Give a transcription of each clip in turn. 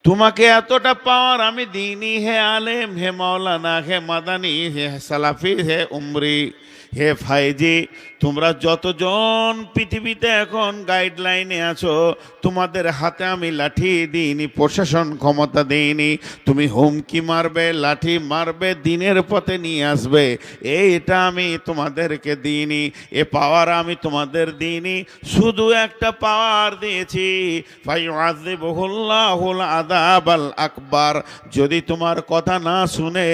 তোমাকে এতটা পাওয়ার আমি দিইনি হে আলেম, হে মাওলানা, হে মাদানি, হে সালাফি, হে উমরি, হে ফাইজি। তোমরা যতজন পৃথিবীতে এখন গাইডলাইনে আছো, তোমাদের হাতে আমি লাঠি দিইনি, প্রশাসন ক্ষমতা দিইনি। তুমি হুমকি মারবে, লাঠি মারবে, দিনের পথে নিয়ে আসবে, এইটা আমি তোমাদেরকে দিইনি। এ পাওয়ার আমি তোমাদের দিইনি। শুধু একটা পাওয়ার দিয়েছি, ফায়ুআযিবুহুল্লাহুল আযাবাল আকবার। যদি তোমার কথা না শুনে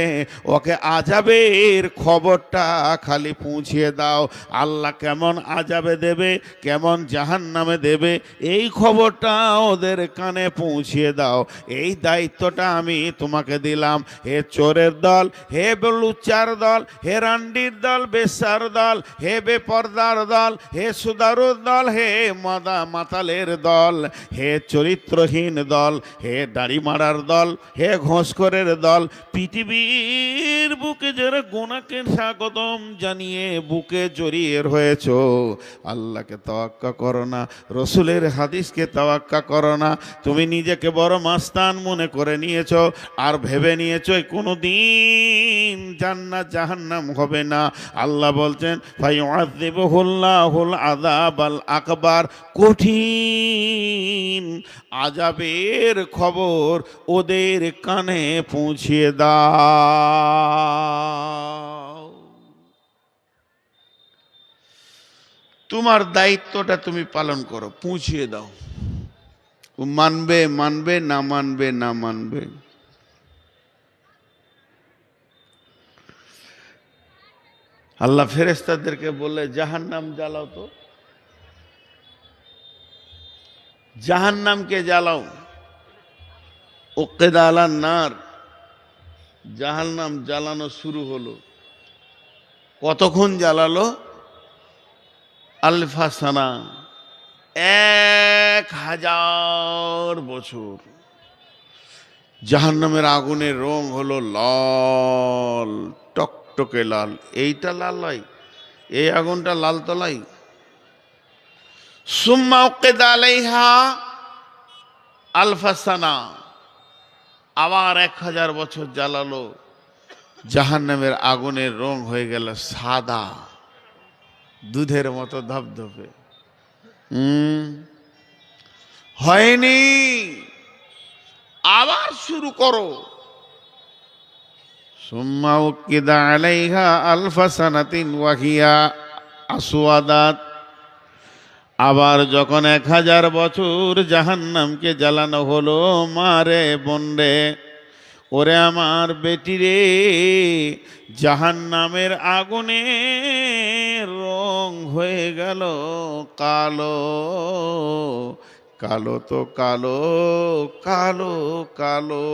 ওকে আযাবের খবরটা খালি পৌঁছিয়ে দাও। আল্লাহ কেমন আযাবে দেবে, কেমন জাহান্নামে দেবে, এই খবরটা ওদের কানে পৌঁছিয়ে দাও। এই দায়িত্বটা আমি তোমাকে দিলাম। হে চোরের দল, হে লুচ্চার দল, হে রান্ডির দল, বেশ্যার দল, হে বেপরদার দল, হে সুদারুর দল, হে মাতালের দল, হে চরিত্রহীন দল, হে দাড়ি মারার দল, হে ঘোষখোরের দল, পৃথিবীর বুকে যারা গোনাকে স্বাগতম জানিয়ে বুকে জড়িয়ে রয়েছ, আল্লাহকে তাওয়াক্কা করো না, রসুলের হাদিসকে তাওয়াক্কা করো না। তুমি নিজেকে বড় মাস্তান মনে করে নিয়েছ, আর ভেবে নিয়েছ কোনো দিন জান্নাত জাহান্নাম হবে না। আল্লাহ বলছেন ফায়ুআযিবুহুল্লাহুল আযাবাল আকবার, কঠিন আযাবের খবর ওদের কানে পৌঁছিয়ে দাও। তোমার দায়িত্বটা তুমি পালন করো, পৌঁছিয়ে দাও। মানবে মানবে, না মানবে না মানবে। আল্লাহ ফেরেশতাদেরকে বলে জাহান্নাম জ্বালাও, তো জাহান্নামকে জ্বালাও। উকিদা আলান নার, জাহান্নাম জ্বালানো শুরু হলো। কতক্ষণ জ্বালালো? আলফা সানা, 1000 বছর। জাহান্নামের আগুনের রং হলো লাল, টকটকে লাল। এইটা লাল নয়, এই আগুনটা লাল তলাই। সুম্মা উকিদা আলাইহা আলফা সানা, আবার 1000 বছর জ্বালালো। জাহান্নামের আগুনের রং হয়ে গেল সাদা, দুধের মতো ধবধবে। হয়নি, আবার শুরু করো। সুম্মা উকিদা আলাইহা আলফা সানাতিন ওয়া হিয়া আসওয়াদাত। আবার যখন 1000 বছর জাহান্নামকে জ্বালানো হলো, মারে বন্ডে, ওরে আমার বেটি রে, জাহান্নামের আগুনের রং হয়ে গেল কালো। কালো তো কালো, কালো কালো,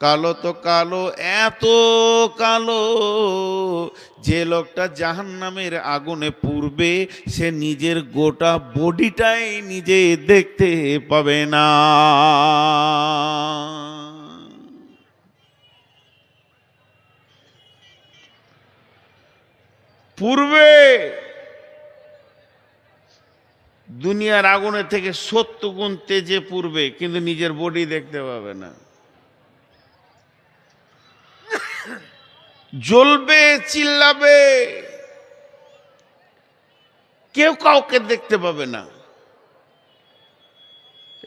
কালো তো কালো, এত কালো যে লোকটা জাহান্নামের আগুনে পুড়বে সে নিজের গোটা বডিটাই নিজে দেখতে পাবে না। পূর্বে দুনিয়ার আগুনের থেকে 70 গুণ তেজে পূর্বে, কিন্তু নিজের বডি দেখতে পাবে না। জ্বলবে, চিল্লাবে, কেউ কাউকে দেখতে পাবে না।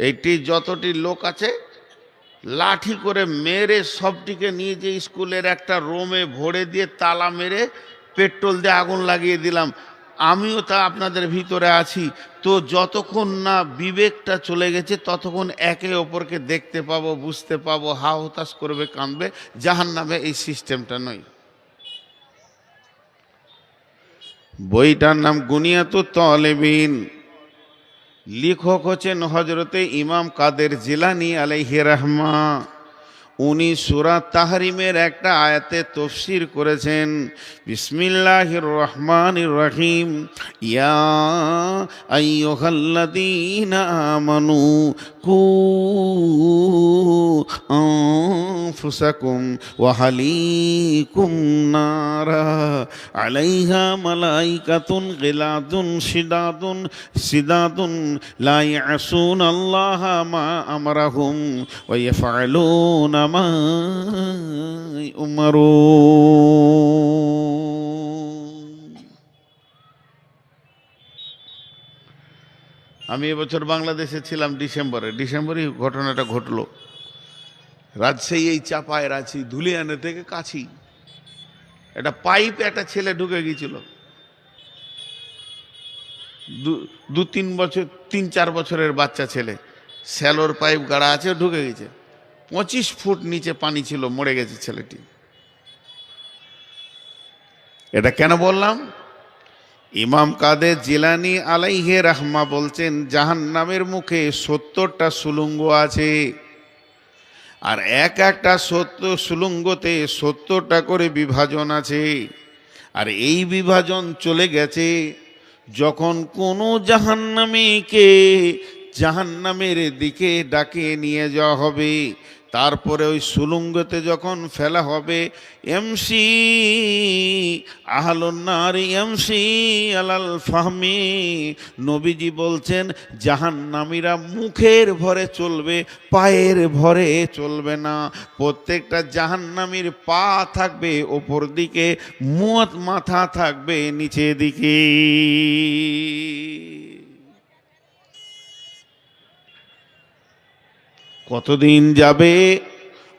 এইটি যতটি লোক আছে লাঠি করে মেরে সবটিকে নিয়ে যে স্কুলের একটা রোমে ভরে দিয়ে তালা মেরে পেট্রোল দিয়ে আগুন লাগিয়ে দিলাম। আমিও তা আপনাদের ভিতরে আছি। তো যতক্ষণ না বিবেকটা চলে গেছে ততক্ষণ একে অপরকে দেখতে পাবো, বুঝতে পাবো, হা হতাশ করবে, কাঁদবে। জাহান্নামে এই সিস্টেমটা নয়। বইটার নাম গুনিয়াতুত তালেবিন, লেখক হচ্ছেন হজরতে ইমাম কাদের জিলানী আলাইহি রাহমা। উনি সূরা তাহরিমের একটা আয়াতে তাফসীর করেছেন, বিসমিল্লাহির রহমানির রহিম, ইয়া আইয়ুহাল্লাযীনা আমানু কু আনফুসাকুম ওয়া হালিকুম নারা আলাইহা মালাইকাতুন গিলাদুন সিদাদুন লা ইয়াসুনাল্লাহা মা আমারাহুম ওয়া ইয়াফআলুনা মা ইউমারুন। আমি এবছর বাংলাদেশে ছিলাম ডিসেম্বরে ঘটনাটা ঘটলো। রাজশাহী এই চাপায় ধুলিয়ানা থেকে কাছি একটা পাইপ একটা ছেলে ঢুকে গিয়েছিল, 3-4 বছরের বাচ্চা ছেলে, স্যালোর পাইপ গাড়া আছে, ঢুকে গেছে। 25 ফুট নিচে পানি ছিল, মরে গেছে ছেলেটি। এটা কেন বললাম? ইমাম কাদের জিলানী আলাইহে রাহমা বলছেন জাহান্নামের মুখে 70টা সুলঙ্গ আছে, আর একটা সুলঙ্গতে 70টা করে বিভাজন আছে। আর এই বিভাজন চলে গেছে যখন কোনো জাহান্নামীকে জাহান্নামের দিকে ডাকে নিয়ে যাওয়া হবে, তারপরে ওই সুলঙ্গতে যখন ফেলা হবে, এমসি আহলুন নার এমসি আলাল ফাহমি, নবীজি বলছেন জাহান্নামীরা মুখের ভরে চলবে, পায়ের ভরে চলবে না। প্রত্যেকটা জাহান্নামীর পা থাকবে ওপর দিকে, মাথা থাকবে নিচে দিকে। কতদিন যাবে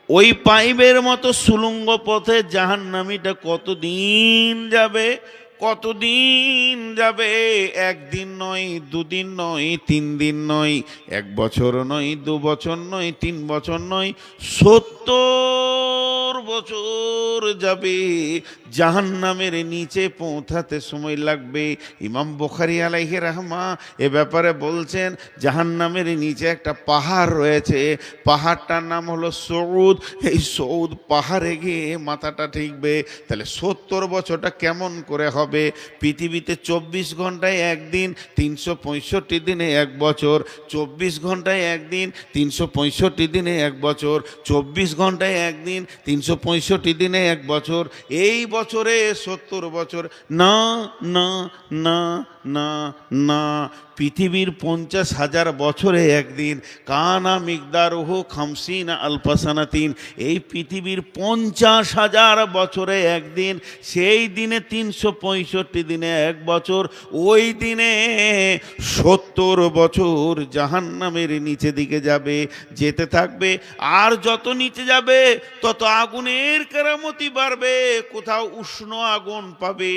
ওই পাইপের মতো সুলঙ্গ পথে জাহান্নামীটা? কতদিন যাবে? একদিন নয়, 2 দিন নয়, 3 দিন নয়, 1 বছর নয়, 2 বছর নয়, 3 বছর নয়, 70 বছর যাবে। জাহান্নামের নিচে পৌঁছাতে সময় লাগবে। ইমাম বুখারী আলাইহি রাহমা এ ব্যাপারে বলছেন জাহান্নামের নিচে একটা পাহাড় রয়েছে, পাহাড়টার নাম হলো সৌদ। এই সৌদ পাহাড়ে গিয়ে মাথাটা ঠেকবে। তাহলে 70 বছরটা কেমন করে হবে? পৃথিবীতে 24 ঘন্টায় একদিন, 365 দিনে 1 বছর। 24 ঘন্টায় একদিন, 365 দিনে 1 বছর। 24 ঘন্টায় একদিন, 365 দিনে 1 বছর। এই বছরে 70 বছর না না না না না। পৃথিবীর 50,000 বছরে একদিন, কানা মিকদারুহু 50 আলফা সানাতিন। এই পৃথিবীর 50,000 বছরে একদিন, সেই দিনে 365 দিনে 1 বছর। ওই দিনে 70 বছর জাহান্নামের নিচে দিকে যাবে, যেতে থাকবে। আর যত নিচে যাবে তত আগুনের কেরামতি বাড়বে। কোথাও উষ্ণ আগুন পাবে,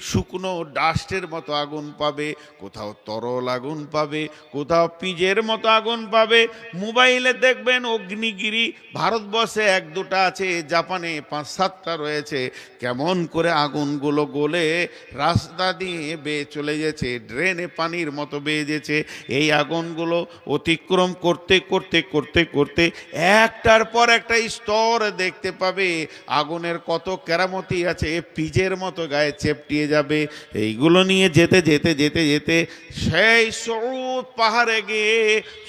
শুকনো ডাস্টের মতো আগুন পাবে, কোথাও তরল আগুন পাবে, কোথাও পিজের মতো আগুন পাবে। মোবাইলে দেখবেন অগ্নিগিরি, ভারতবর্ষে 1-2টা আছে, জাপানে 5-7টা রয়েছে। কেমন করে আগুনগুলো গলে রাস্তা দিয়ে বেয়ে চলে গেছে, ড্রেনে পানির মতো বেয়ে গেছে। এই আগুনগুলো অতিক্রম করতে করতে করতে করতে একটার পর একটা স্তর দেখতে পাবে। আগুনের কত কেরামতি আছে, পিজের মতো গায়ে চেপটিয়ে যাবে। এইগুলো নিয়ে যেতে যেতে যেতে যেতে সেই সৌদ পাহাড়ে গিয়ে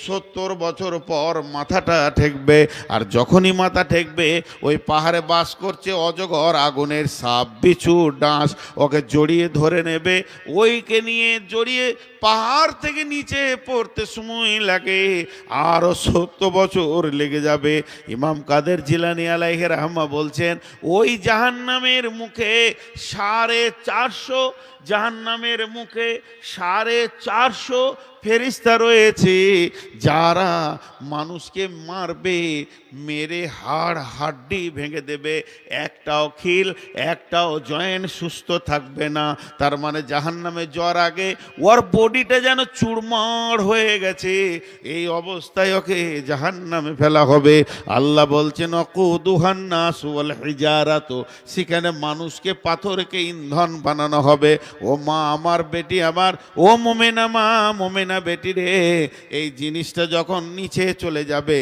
70 বছর পর মাথাটা ঠেকবে। আর যখনই মাথা ঠেকবে, ওই পাহাড়ে বাস করছে অজগর, আগুনের সাপ, বিছু, ডাঁশ, ওকে জড়িয়ে ধরে নেবে। ওইকে নিয়ে জড়িয়ে পাহাড় থেকে নিচে পড়তে সময় লাগে আরও 70 বছর লেগে যাবে। ইমাম কাদের জিলানী আলাইহি রাহমা বলছেন ওই জাহান্নামের মুখে 450, জাহান্নামের মুখে 450 ফেরেশতা রয়েছে, যারা মানুষকে মারবে, মেরে হাড্ডি ভেঙে দেবে। একটাও খিল, একটাও জয়েন্ট সুস্থ থাকবে না। তার মানে জাহান্নামে যাওয়ার আগে ওর বডিটা যেন চুরমার হয়ে গেছে। এই অবস্থায় ওকে জাহান্নামে ফেলা হবে। আল্লাহ বলছেন ওয়াকুদুহান নাস ওয়াল হিজারাতু, সেখানে মানুষকে পাথরকে ইন্ধন বানানো হবে। ও মা আমার, বেটি আমার, ও মোমেনা মা, মোমেনা বেটি রে, এই জিনিসটা যখন নিচে চলে যাবে,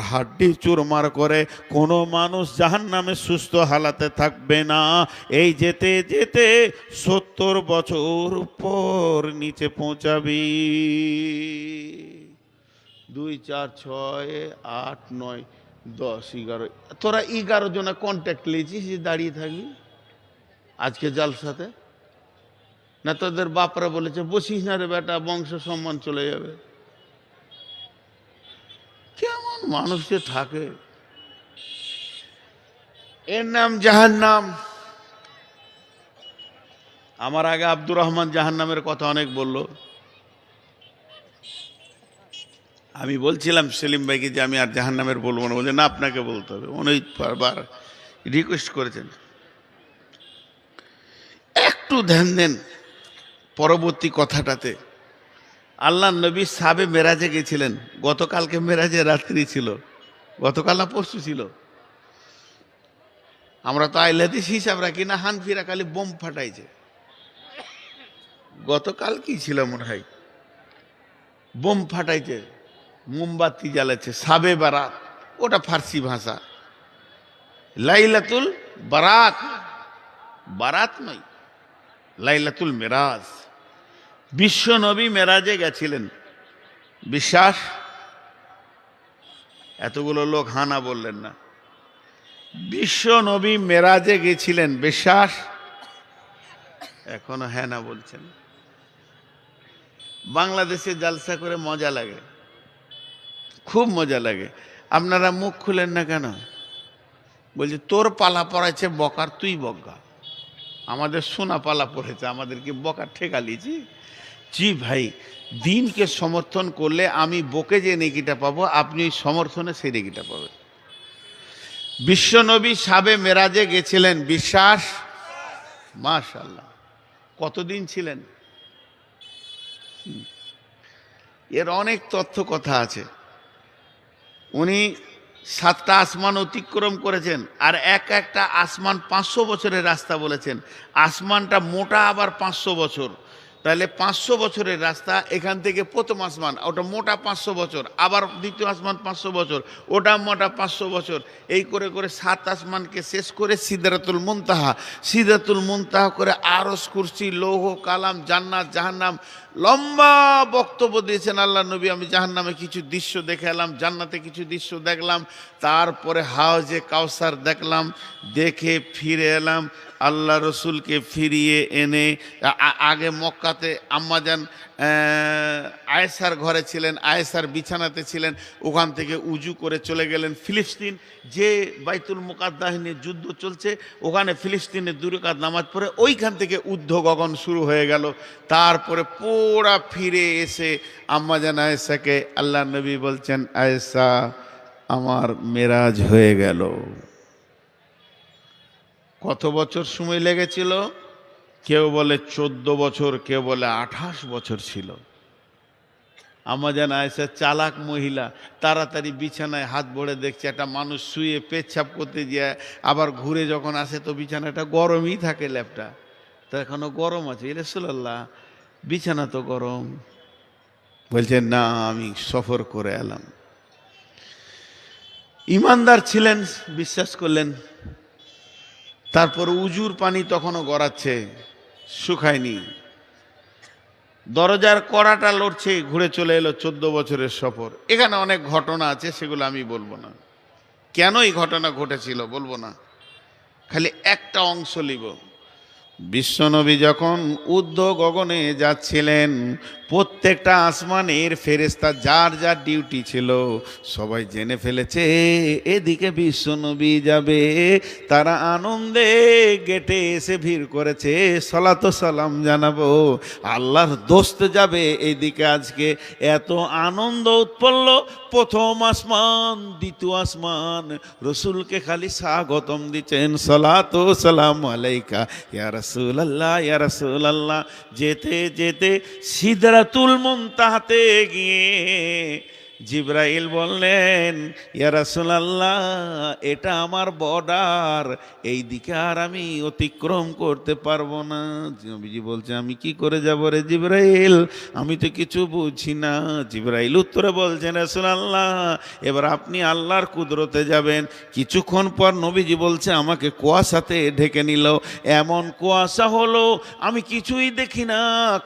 হাড্ডি চুরমার করে, কোনো মানুষ জাহান্নামে সুস্থ হালাতে থাকবে না। এই যেতে যেতে 70 বছর পর নিচে পৌঁছাবি। 2, 4, 6, 8, 9, 10-11, তোরা 11 জনা কন্ট্যাক্ট নিয়েছিস যে দাঁড়িয়ে থাকবি আজকে জালসাতে? না তোদের বাপরা বলেছে বসিস না রে বেটা, বংশ সম্মান চলে যাবে? কেমন মানুষ যে থাকে, এর নাম জাহান্নাম। আমার আগে আব্দুর রহমান জাহান্নামের কথা অনেক বলল। আমি বলছিলাম সেলিম ভাইকে যে আমি আর জাহান্নামের বলবো না, বলছে না আপনাকে বলতে হবে, উনি বারবার রিকোয়েস্ট করেছেন। একটু ধ্যান দেন পরবর্তী কথাটাতে। আল্লাহ নবী সাবে মেরাজে গেছিলেন, গতকালকে মেরাজে রাত্রি ছিল, গতকাল না পরশু ছিল। আমরা তো আইলাদিস হিসাব রাখি না, হানফিরা খালি বোম ফাটাইছে। গতকাল কি ছিল মনে হয়, বোম ফাটাইছে, মোমবাতি জ্বালাচ্ছে, সাবে বারাত, ওটা ফার্সি ভাষা। লাইলাতুল বারাত, বারাত নয়, লাইলাতুল মেরাজ। বিশ্ব নবী মেরাজে গেছিলেন, বিশ্বাস? এতগুলো লোক হানা বললেন না। বিশ্ব নবী মেরাজে গেছিলেন, বিশ্বাস? এখনো হ্যাঁ না বলছেন। বাংলাদেশে জালসা করে মজা লাগে, খুব মজা লাগে। আপনারা মুখ খুলেন না কেন? বলছে তোর পালা পড়াইছে বকার, তুই বকা। আমাদের সোনা পালা পড়েছে, আমাদেরকে বকার ঠেকা লিয়েছি। জি ভাই, দিনকে সমর্থন করলে আমি বকে যে নেকিটা পাবো, আপনি ওই সমর্থনে সেই নেকিটা পাবেন। বিশ্বনবী সাবে মেরাজে গেছিলেন, বিশ্বাস? মাশাআল্লাহ। কতদিন ছিলেন? এর অনেক তথ্য কথা আছে। উনি 7টা আসমান অতিক্রম করেছেন, আর একটা আসমান 500 বছরের রাস্তা বলেছেন। আসমানটা মোটা আবার 500 বছর, তাহলে 500 বছরের রাস্তা। এখান থেকে প্রথম আসমান, ওটা মোটা 500 বছর, আবার দ্বিতীয় আসমান 500 বছর, ওটা মোটা 500 বছর। এই করে করে 7 আসমানকে শেষ করে সিদরাতুল মুনতাহা, সিদরাতুল মুনতাহা করে আরশ, কুরসি, লৌহ, কালাম, জান্নাত, জাহান্নাম। লম্বা বক্তব্য দিয়েছেন আল্লাহ নবী। আমি জাহান্নামে কিছু দৃশ্য দেখে এলাম, জান্নাতে কিছু দৃশ্য দেখলাম, তারপরে হাউজে কাউসার দেখলাম, দেখে ফিরে এলাম। আল্লাহ রসুলকে ফিরিয়ে এনে আগে মক্কাতে আম্মাজান আয়েশার ঘরে ছিলেন, আয়েশার বিছানাতে ছিলেন। ওখান থেকে উজু করে চলে গেলেন ফিলিস্তিন, যে বাইতুল মুকাদ্দাস নিয়ে যুদ্ধ চলছে, ওখানে ফিলিস্তিনে 2 রাকাত নামাজ পড়ে ওইখান থেকে ঊর্ধ্ব গগন শুরু হয়ে গেল। তারপরে পুরা ফিরে এসে আম্মাজান আয়েশাকে আল্লাহ নবী বলছেন, আয়েশা আমার মেরাজ হয়ে গেল। কত বছর সময় লেগেছিল? কেউ বলে 14 বছর, কেউ বলে 28 বছর ছিল। আম্মাজান আয়েশা চালাক মহিলা, তাড়াতাড়ি বিছানায় হাত ভরে দেখছে একটা মানুষ শুয়ে পেচ্ছাপ করতে যায়, আবার ঘুরে যখন আসে তো বিছানাটা গরমই থাকে, ল্যাপটা তো এখনো গরম আছে। রাসূলুল্লাহ বিছানা তো গরম। বলছেন না, আমি সফর করে এলাম। ইমানদার ছিলেন, বিশ্বাস করলেন। তারপর উজুর পানি তখনও গড়াচ্ছে, শুকায়নি। দরজার কড়াটা লড়ছে, ঘুরে চলে এলো 14 বছরের সফর। এখানে অনেক ঘটনা আছে, সেগুলো আমি বলবো না। কেন এই ঘটনা ঘটেছিল বলবো না, খালি একটা অংশ লিব। বিশ্বনবী যখন ঊর্ধ্ব গগনে যাচ্ছিলেন, প্রত্যেকটা আসমানের ফেরেশতা যার যার ডিউটি ছিল সবাই জেনে ফেলেছে এদিকে বিশ্বনবী যাবে। তারা আনন্দে গেটে এসে ভিড় করেছে, সালাত সালাম জানাবো, আল্লাহর দোস্ত যাবে এইদিকে। আজকে এত আনন্দ উৎপন্ন, প্রথম আসমান দ্বিতীয় আসমান রসুলকে খালি স্বাগতম দিচ্ছেন, সালাত সালাম আলাইকা ইয়া রাসূলুল্লাহ, ইয়া রাসূলুল্লাহ। যেতে যেতে সিদরাতুল মুনতাহাতে গিয়ে জিবরাইল বললেন, ইয়া রাসূলুল্লাহ এটা আমার বর্ডার, এই দিকে আর আমি অতিক্রম করতে পারবো না। নবীজি বলছে, আমি কি করে যাব রে জিবরাইল, আমি তো কিছু বুঝি না। জিবরাইল উত্তরে বলছেন, রাসূলুল্লাহ এবার আপনি আল্লাহর কুদরতে যাবেন। কিছুক্ষণ পর নবীজি বলছে, আমাকে কুয়াশাতে ঢেকে নিল, এমন কুয়াশা হলো আমি কিছুই দেখি না।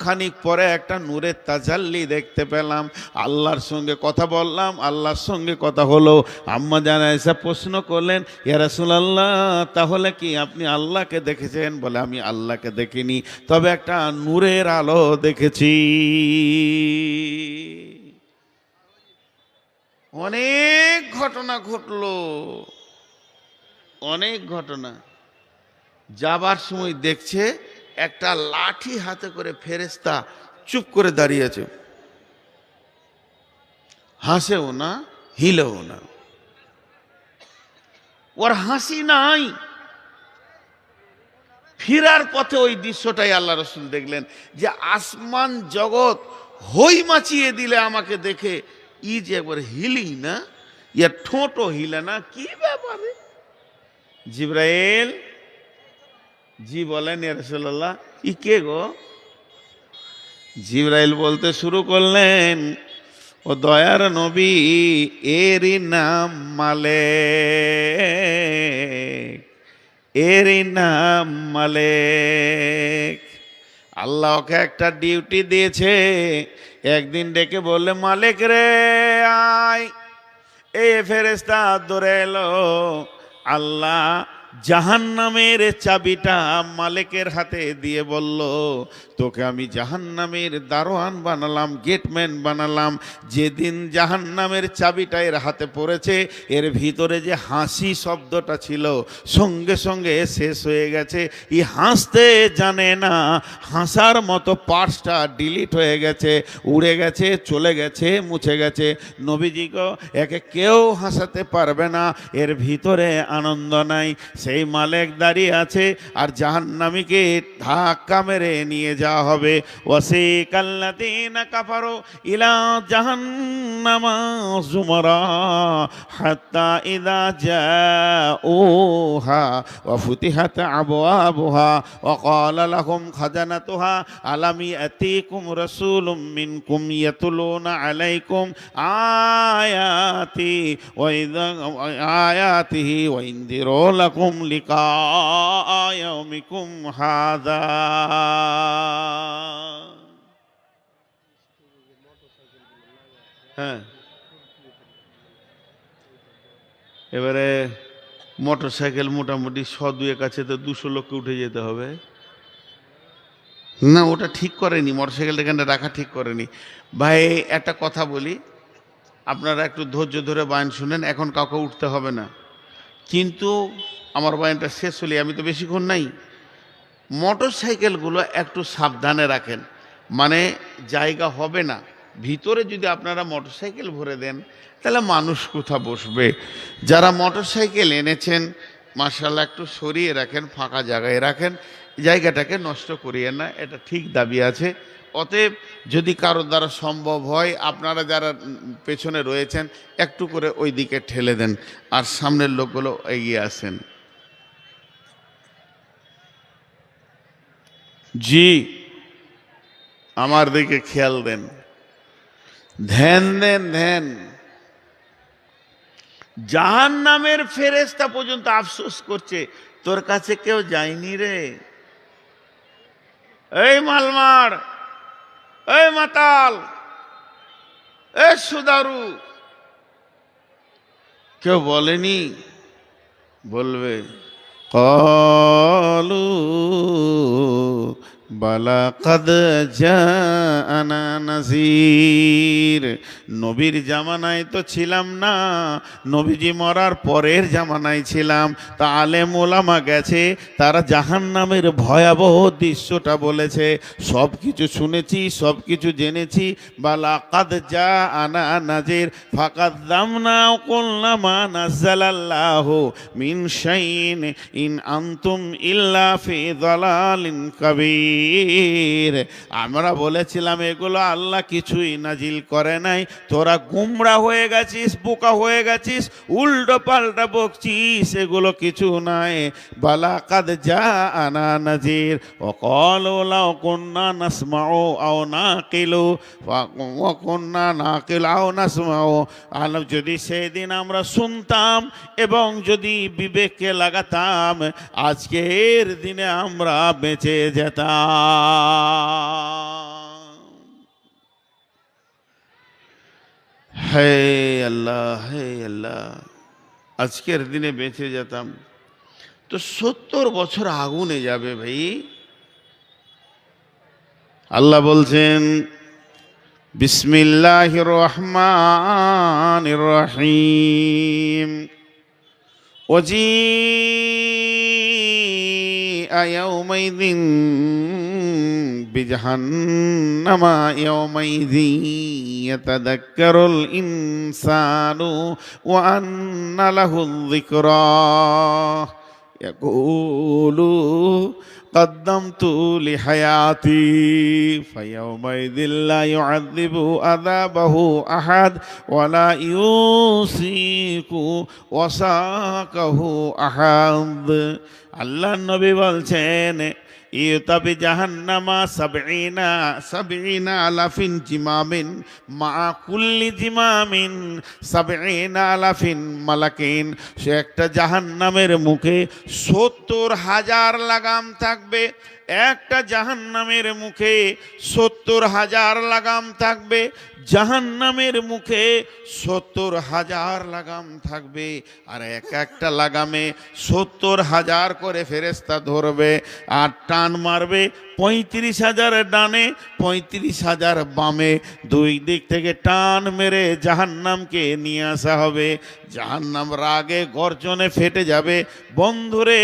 খানিক পরে একটা নূরের তাজাল্লি দেখতে পেলাম, আল্লাহর সঙ্গে কথা কথা বললাম, আল্লাহর সঙ্গে কথা হলো। আম্মা জান আয়েশা প্রশ্ন করলেন, ইয়া রাসূলুল্লাহ, তাহলে কি আপনি আল্লাহকে দেখেছেন? বলে, আমি আল্লাহকে দেখিনি, তবে একটা নূরের আলো দেখেছি। অনেক ঘটনা ঘটলো, অনেক ঘটনা। যাবার সময় দেখছে একটা লাঠি হাতে করে ফেরেশতা চুপ করে দাঁড়িয়েছে, হাসেও না, হিলেও না, ওর হাসি নাই। ফিরার পথে ওই দৃশ্যটাই আল্লাহ রসুল দেখলেন, যে আসমান জগৎ হই মাচিয়ে দিলে আমাকে দেখে, ই যে একবার হিলি না, ইয়ার ঠোঁটও হিলে না, কি ব্যাপারে? জিবরাইল জি বলেন, ইয়া রাসূলুল্লাহ, ই কে গো? জিবরাইল বলতে শুরু করলেন, ও দয়ার নবী, এরই নাম মালেক, এরই নাম মালেক। আল্লাহ ওকে একটা ডিউটি দিয়েছে। একদিন ডেকে বললে, মালেক রে আয়। এই ফেরেশতা ধরে এলো। আল্লাহ জাহান্নামের চাবিটা মালিকের হাতে দিয়ে বলল, তোকে আমি জাহান্নামের দারোয়ান বানালাম, গেটম্যান বানালাম। যেদিন জাহান্নামের চাবিটা এর হাতে পড়েছে, এর ভিতরে যে হাসি শব্দটা ছিল সঙ্গে সঙ্গে শেষ হয়ে গেছে। ই হাসতে জানে না, হাসার মতো পার্টসটা ডিলিট হয়ে গেছে, উড়ে গেছে, চলে গেছে, মুছে গেছে। নবীজি গো, একে কেউ হাসাতে পারবে না, এর ভিতরে আনন্দ নাই। সেই মালেক দাঁড়িয়ে আছে, আর জাহান্নামীকে ধাক্কা মেরে নিয়ে যাওয়া হবে। ওয়াসিকাল্লাযীনা কাফারু ইলা জাহান্নামা যুমারা হাত্তা ইযা জাউহা ওয়া ফুতিহাত আবওয়াবুহা ওয়া ক্বালা লাহুম খাজানাতুহা আলাম ইয়াতিকুম রাসূলুম মিনকুম ইয়াতুলুনা আলাইকুম আয়াতিহি ওয়া ইনদিরু লাকুম লিকা ইয়াউমিকুম হাযা। হ্যাঁ, এবারে মোটর সাইকেল মোটামুটি 100-2 কাছে তো 200 লোককে উঠে যেতে হবে না, ওটা ঠিক করেনি, মোটর সাইকেল এখানে রাখা ঠিক করেনি। ভাই একটা কথা বলি, আপনারা একটু ধৈর্য ধরে বায়ান শুনেন। এখন কাউকে উঠতে হবে না, কিন্তু আমার বায়ানটা শেষ হলে, আমি তো বেশিক্ষণ নাই। মোটর সাইকেলগুলো একটু সাবধানে রাখেন, মানে জায়গা হবে না ভিতরে। যদি আপনারা মোটর সাইকেল ভরে দেন, তাহলে মানুষ কোথা বসবে? যারা মোটর সাইকেল এনেছেন, মাশাআল্লাহ, একটু সরিয়ে রাখেন, ফাঁকা জায়গায় রাখেন, জায়গাটাকে নষ্ট করিয়ে না, এটা ঠিক দাবি আছে। অতএব যদি কারো দ্বারা সম্ভব হয়, আপনারা যারা পেছনে রয়েছেন একটু করে ওই দিকে ঠেলে দেন, আর সামনের লোকগুলো এগিয়ে আসেন। জি, আমার দিকে খেয়াল দেন, ধ্যান দেন, ধ্যান। জাহান্নামের ফেরেশতা পর্যন্ত আফসোস করছে, তোর কাছে কেউ যায়নি রে। এই মালমার, এই মাতাল, এই সুদারু, কেউ বলেনি? বলবে, ক্বালু বালা কাদ জাআনা নাযীর। নবীর জামানায় তো ছিলাম না, নবীজি মরার পরের জামানায় ছিলাম। তা আলেম ওলামা গেছে, তারা জাহান্নামের ভয়াবহ দৃশ্যটা বলেছে। সব কিছু শুনেছি, সব কিছু জেনেছি। বালা কাদ জাআনা নাযীর ফাকাযযামনা ওয়া কুলনা মা নাযালাল্লাহু মিন শাইইন ইন আনতুম ইল্লা ফি যালালিন কাবীর। আমরা বলেছিলাম এগুলো আল্লাহ কিছুই নাজিল করে নাই, তোরা গুমরা হয়ে গেছিস, বোকা হয়ে গেছিস, উল্টো পাল্টা বকছিস, এগুলো কিছু নাই। বালা কাদ জাআনা নাযীর ওয়া ক্বালু লাউ কুন্না নাসমাউ আও নাকিলু ওয়া কুন্না নাকিলু আও নাসমাউ। আল্লাহ, যদি সেদিন আমরা শুনতাম এবং যদি বিবেককে লাগাতাম, আজকের দিনে আমরা বেঁচে যেতাম। হে আল্লাহ, হে আল্লাহ, আজকের দিনে বেঁচে যেতাম তো 70 বছর আগুনে যাবে ভাই। আল্লাহ বলছেন বিসমিল্লাহির রহমানির রহিম ওয়াজিআ ইয়াউমাইযিন বিজাহান্নামা ইয়াউমাইযি ইয়াতাযাক্কারুল ইনসানু ওয়া আন্না লাহুয যিকরা ইয়াকুলু قدمت لحياتي فيومئذ لا يعذب عذابه أحد ولا يوثق وثاقه أحد আল্লাহ নবী বলছেন ইউতাবি জাহান্নামা সাবঈনা আলাফিন জিমামিন মা কুল্লি জিমামিন সাবঈনা আলাফিন মালাকিন। সে একটা জাহান্নামের মুখে 70,000 লাগাম থাকবে। একটা জাহান্নামের মুখে 70,000 লাগাম থাকবে। জাহান্নামের মুখে 70,000 লাগাম থাকবে। আর এক একটা লাগামে 70,000 করে ফেরেশতা ধরবে আর টান মারবে। 35,000 ডানে, 35,000 বামে, দুই দিক থেকে টান মেরে জাহান্নামকে নিয়ে আসা হবে। জাহান্নাম রাগে গর্জনে ফেটে যাবে। বন্ধুরে,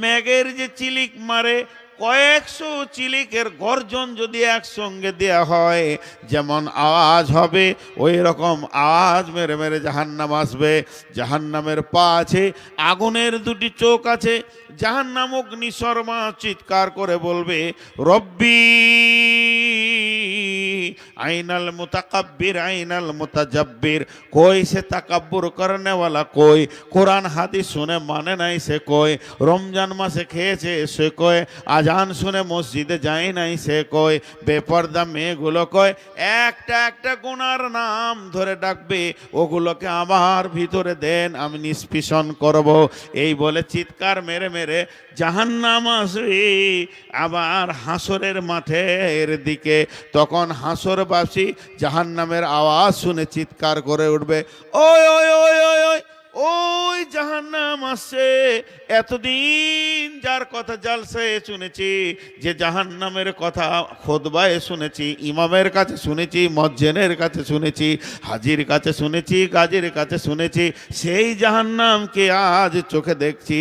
মেঘের যে চিলিক মারে, কয়েকশো চিলিকের গর্জন যদি একসঙ্গে দেয়া হয় যেমন আওয়াজ হবে, ওই রকম আওয়াজ মেরে মেরে জাহান্নাম আসবে। জাহান্নামের পা আছে, আগুনের দুটি চোখ আছে। জাহান্নাম অগ্নিশর্মা চিৎকার করে বলবে, রব্বি আইনাল মুতাকাব্বির আইনাল মুতাজাব্বির। কই সে তাকাব্বুর করনেওয়ালা, কই কোরআন হাদিস শুনে মানে নাই সে কই, রমজান মাসে খেয়েছে সে কই, আজান শুনে মসজিদে যায় নাই সে কই, বেপর্দা মেয়েগুলো কই। একটা একটা গুনার নাম ধরে ডাকবে, ওগুলোকে আমার ভিতরে দেন, আমি নিষ্পিষণ করব। এই বলে চিৎকার মেরে মেরে জাহান্নাম আসবে আবার হাসরের মাঠের দিকে। তখন হাসরবাসী জাহান্নামের আওয়াজ শুনে চিৎকার করে উঠবে, ওই ওই ওই ওই ওই ওই জাহান্নাম আসছে। এতদিন যার কথা জালসায় শুনেছি, যে জাহান্নামের কথা খুতবায় শুনেছি, ইমামের কাছে শুনেছি, মুয়াজ্জিনের কাছে শুনেছি, হাজির কাছে শুনেছি, গাজীর কাছে শুনেছি, সেই জাহান্নামকে আজ চোখে দেখছি।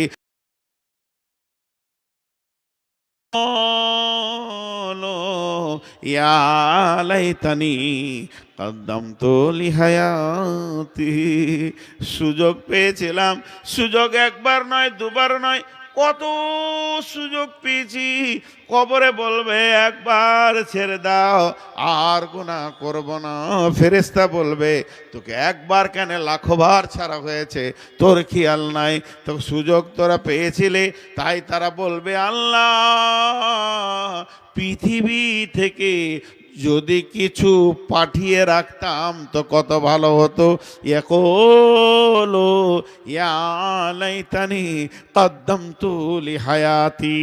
ইয়া লাইতানি কদ্দামতু লিহায়াতি। সুযোগ পেয়েছিলাম, সুযোগ একবার নয় দুবার নয়, কত সুযোগ পেয়েছি। কবরে বলবে একবার ছেড়ে দাও, আর গুনাহ করব না। ফেরেশতা বলবে তোকে একবার কেন, লাখবার ছাড়া হয়েছে, তোর খেয়াল নাই। তো সুযোগ তোরা পেয়েছিলে, তাই তারা বলবে আল্লাহ পৃথিবী থেকে যদি কিছু পাঠিয়ে রাখতাম তো কত ভালো হতো। ইয়াকুলু ইয়া লাইতানি কদ্দামতু লিহায়াতি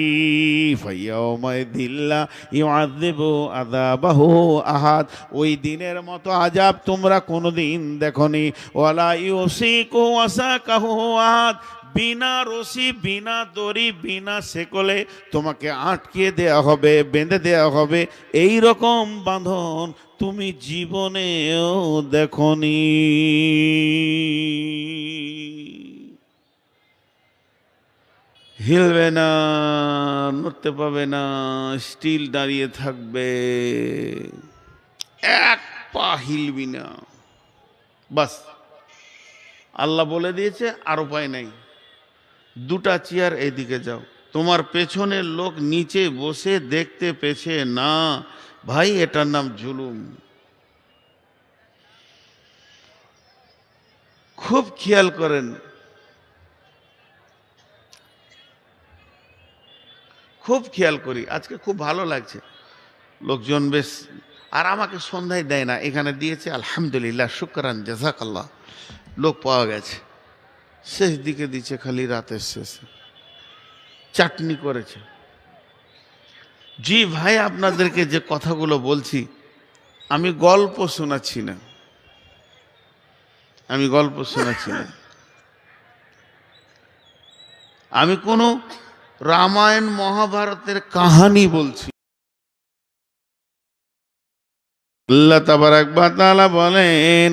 ফায়াউমাইযিল লা ইউআযিবু আযাবাহু আহাদ। ওই দিনের মতো আযাব তোমরা কোনোদিন দেখনি। ওয়ালা ইউসিকু ওয়াসাকাহু আহাদ। বিনা রশি, বিনা দড়ি, বিনা শেকলে তোমাকে আটকে দেয়া হবে, বেঁধে দেয়া হবে। এই রকম বাঁধন তুমি জীবনেও দেখনি। হিলবে না, নড়তে পাবে না, স্টিল দাঁড়িয়ে থাকবে, এক পা হিলবি না। বাস আল্লাহ বলে দিয়েছে, আর উপায় নাই। দুটা চেয়ার এদিকে যাও, তোমার পেছনের লোক নিচে বসে দেখতে পেছে না। ভাই, এটার নাম জুলুম। খুব খেয়াল করেন, খুব খেয়াল করি। আজকে খুব ভালো লাগছে, লোকজন বেশ। আর আমাকে সন্ধ্যায় দেয় না, এখানে দিয়েছে, আলহামদুলিল্লাহ, শুকরান, জাযাকাল্লাহ। লোক পাওয়া গেছে, শেষ দিকে দিচ্ছে, খালি রাতের শেষে চাটনি করেছে। জি ভাই, আপনাদেরকে যে কথাগুলো বলছি আমি গল্প শোনাচ্ছি না, আমি গল্প শোনাচ্ছি না, আমি কোনো রামায়ণ মহাভারতের কাহানি বলছি। আল্লাহ তাবারাক ওয়া তাআলা বলেন,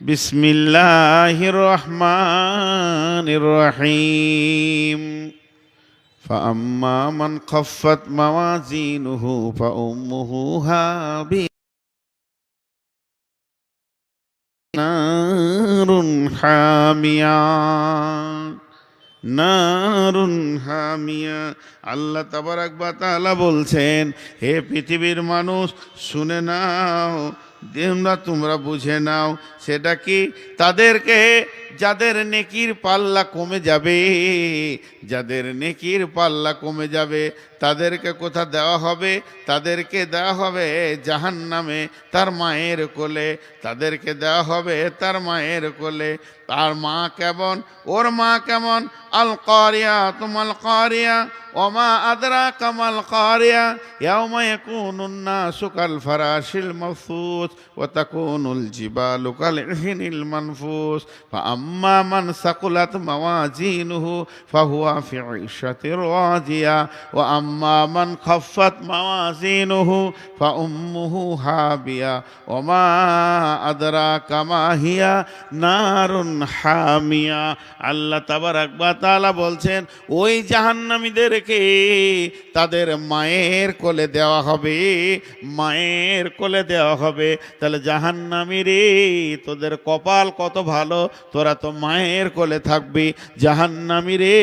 বিসমিল্লাহির রহমানির রহিম, ফাআম্মা মান খাফফাত মাওয়াজিনুহু ফাউম্মুহু হাবিয়া নারুন হামিয়া নারুন হামিয়া। আল্লাহ তাবারাক ওয়া তাআলা বলছেন, হে পৃথিবীর মানুষ শুনে নাও, তোমরা বুঝে নাও। সেটা কি? তাদেরকে যাদের নেকির পাল্লা কমে যাবে, যাদের নেকির পাল্লা কমে যাবে তাদেরকে কোথা দেওয়া হবে? তাদেরকে দেওয়া হবে জাহান্নামে, তার মায়ের কোলে। তাদেরকে দেওয়া হবে তার মায়ের কোলে। তার মা কেমন? ওর মা কেমন? আল কারিয়া, তুমাল কারিয়া, ওমা আদরাকা মাল কারিয়া, ইয়াউমা ইয়াকুনুন নাসু কাল ফারাশিল মাবসুস ওয়া তাকুনুল জিবালু কাল ইহনিল মানফুস, ফাআম্মা মান সাকুলাত মাওয়াজিনুহু ফাহুয়া ফি ঈশাতির রাদিয়া ওয়া আম্মা মান খাফফাত মাওয়াজিনুহু ফাউম্মুহু হাবিয়া ওমা আদরাকা মা হিয়া নারুন হামিয়া। আল্লাহ তাবারাক ওয়া তাআলা বলছেন, ওই জাহান্নামীদেরকে তাদের মায়ের কোলে দেওয়া হবে, মায়ের কোলে দেওয়া হবে। তাহলে জাহান্নামী রে, তোদের কপাল কত ভালো, তোরা তো মায়ের কোলে থাকবি। জাহান্নামী রে,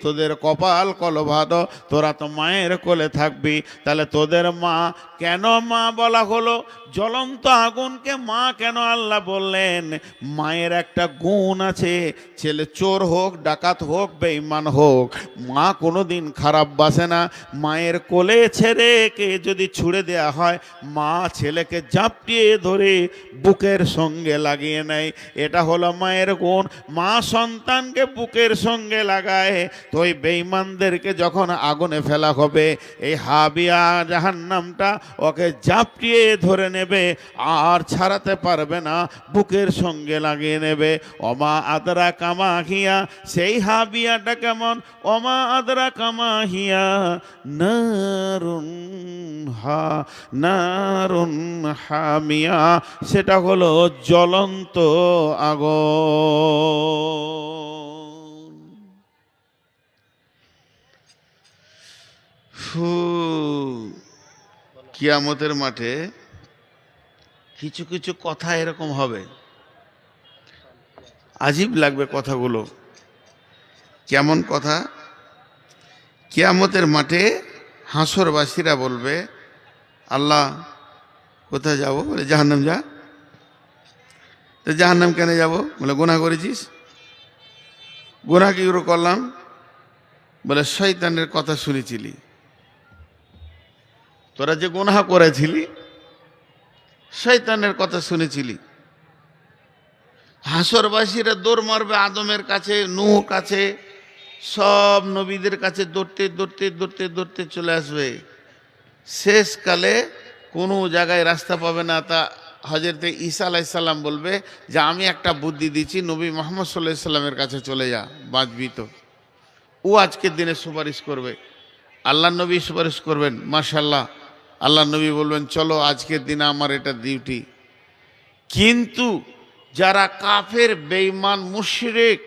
তোদের কপাল কত ভালো, তোরা তো মায়ের কোলে থাকবি। তাহলে তোদের মা কেন মা বলা হলো? জ্বলন্ত আগুনকে মা কেন আল্লাহ বললেন? মায়ের একটা গুণ আছে, ছেলে চোর হোক, ডাকাত হোক, বেঈমান হোক, মা কোনো দিন খারাপ বাসে না। মায়ের কোলে ছেলেকে যদি ছুড়ে দেয়া হয়, মা ছেলেকে জাপটিয়ে ধরে বুকের সঙ্গে লাগিয়ে নেয়। এটা হলো মায়ের গুণ। মা সন্তানকে বুকের সঙ্গে লাগায়। তো ওই বেঈমানদেরকে যখন আগুনে ফেলা হবে, এই হাবিয়া জাহান্নামটা ওকে জাপটিয়ে ধরে নেবে, আর ছাড়াতে পারবে না, বুকের সঙ্গে লাগিয়ে নেবে। ওমা আদরা কামা হিয়া, সেই হাবিয়াটা কেমন? ওমা আদরা কামা হিয়া নারুন হামিয়া, সেটা হলো জ্বলন্ত আগুন। কিয়ামতের মাঠে কিছু কিছু কথা এরকম হবে, আজীব লাগবে কথাগুলো। কেমন কথা? কিয়ামতের মাঠে হাসরবাসীরা বলবে, আল্লাহ কোথায় যাব? বলে জাহান্নাম যা। তো জাহান্নাম কেন যাব? বলে গুনাহ করেছিস। গুনাহ কি করে করলাম? বলে শয়তানের কথা শুনেছিলি, তোরা যে গুনাহ করেছিলি শয়তানের কথা শুনেছিলি। হাসরবাসীরা দৌড় মারবে আদমের কাছে, নূহ কাছে, সব নবীদের কাছে দৌড়তে দৌড়তে দৌড়তে দৌড়তে চলে আসবে। শেষকালে কোনো জায়গায় রাস্তা পাবে না। তা হযরত ঈসা আলাইহিস সালাম বলবে যে আমি একটা বুদ্ধি দিচ্ছি, নবী মুহাম্মদ সাল্লাল্লাহু আলাইহি সাল্লামের কাছে চলে যা, বাঁচবি তো। ও আজকের দিনে সুপারিশ করবে, আল্লাহ নবী সুপারিশ করবেন। মাশাআল্লাহ, আল্লাহ নবী বলবেন চলো আজকের দিনে আমার এটা ডিউটি। কিন্তু যারা কাফের, বেঈমান, মুশরিক,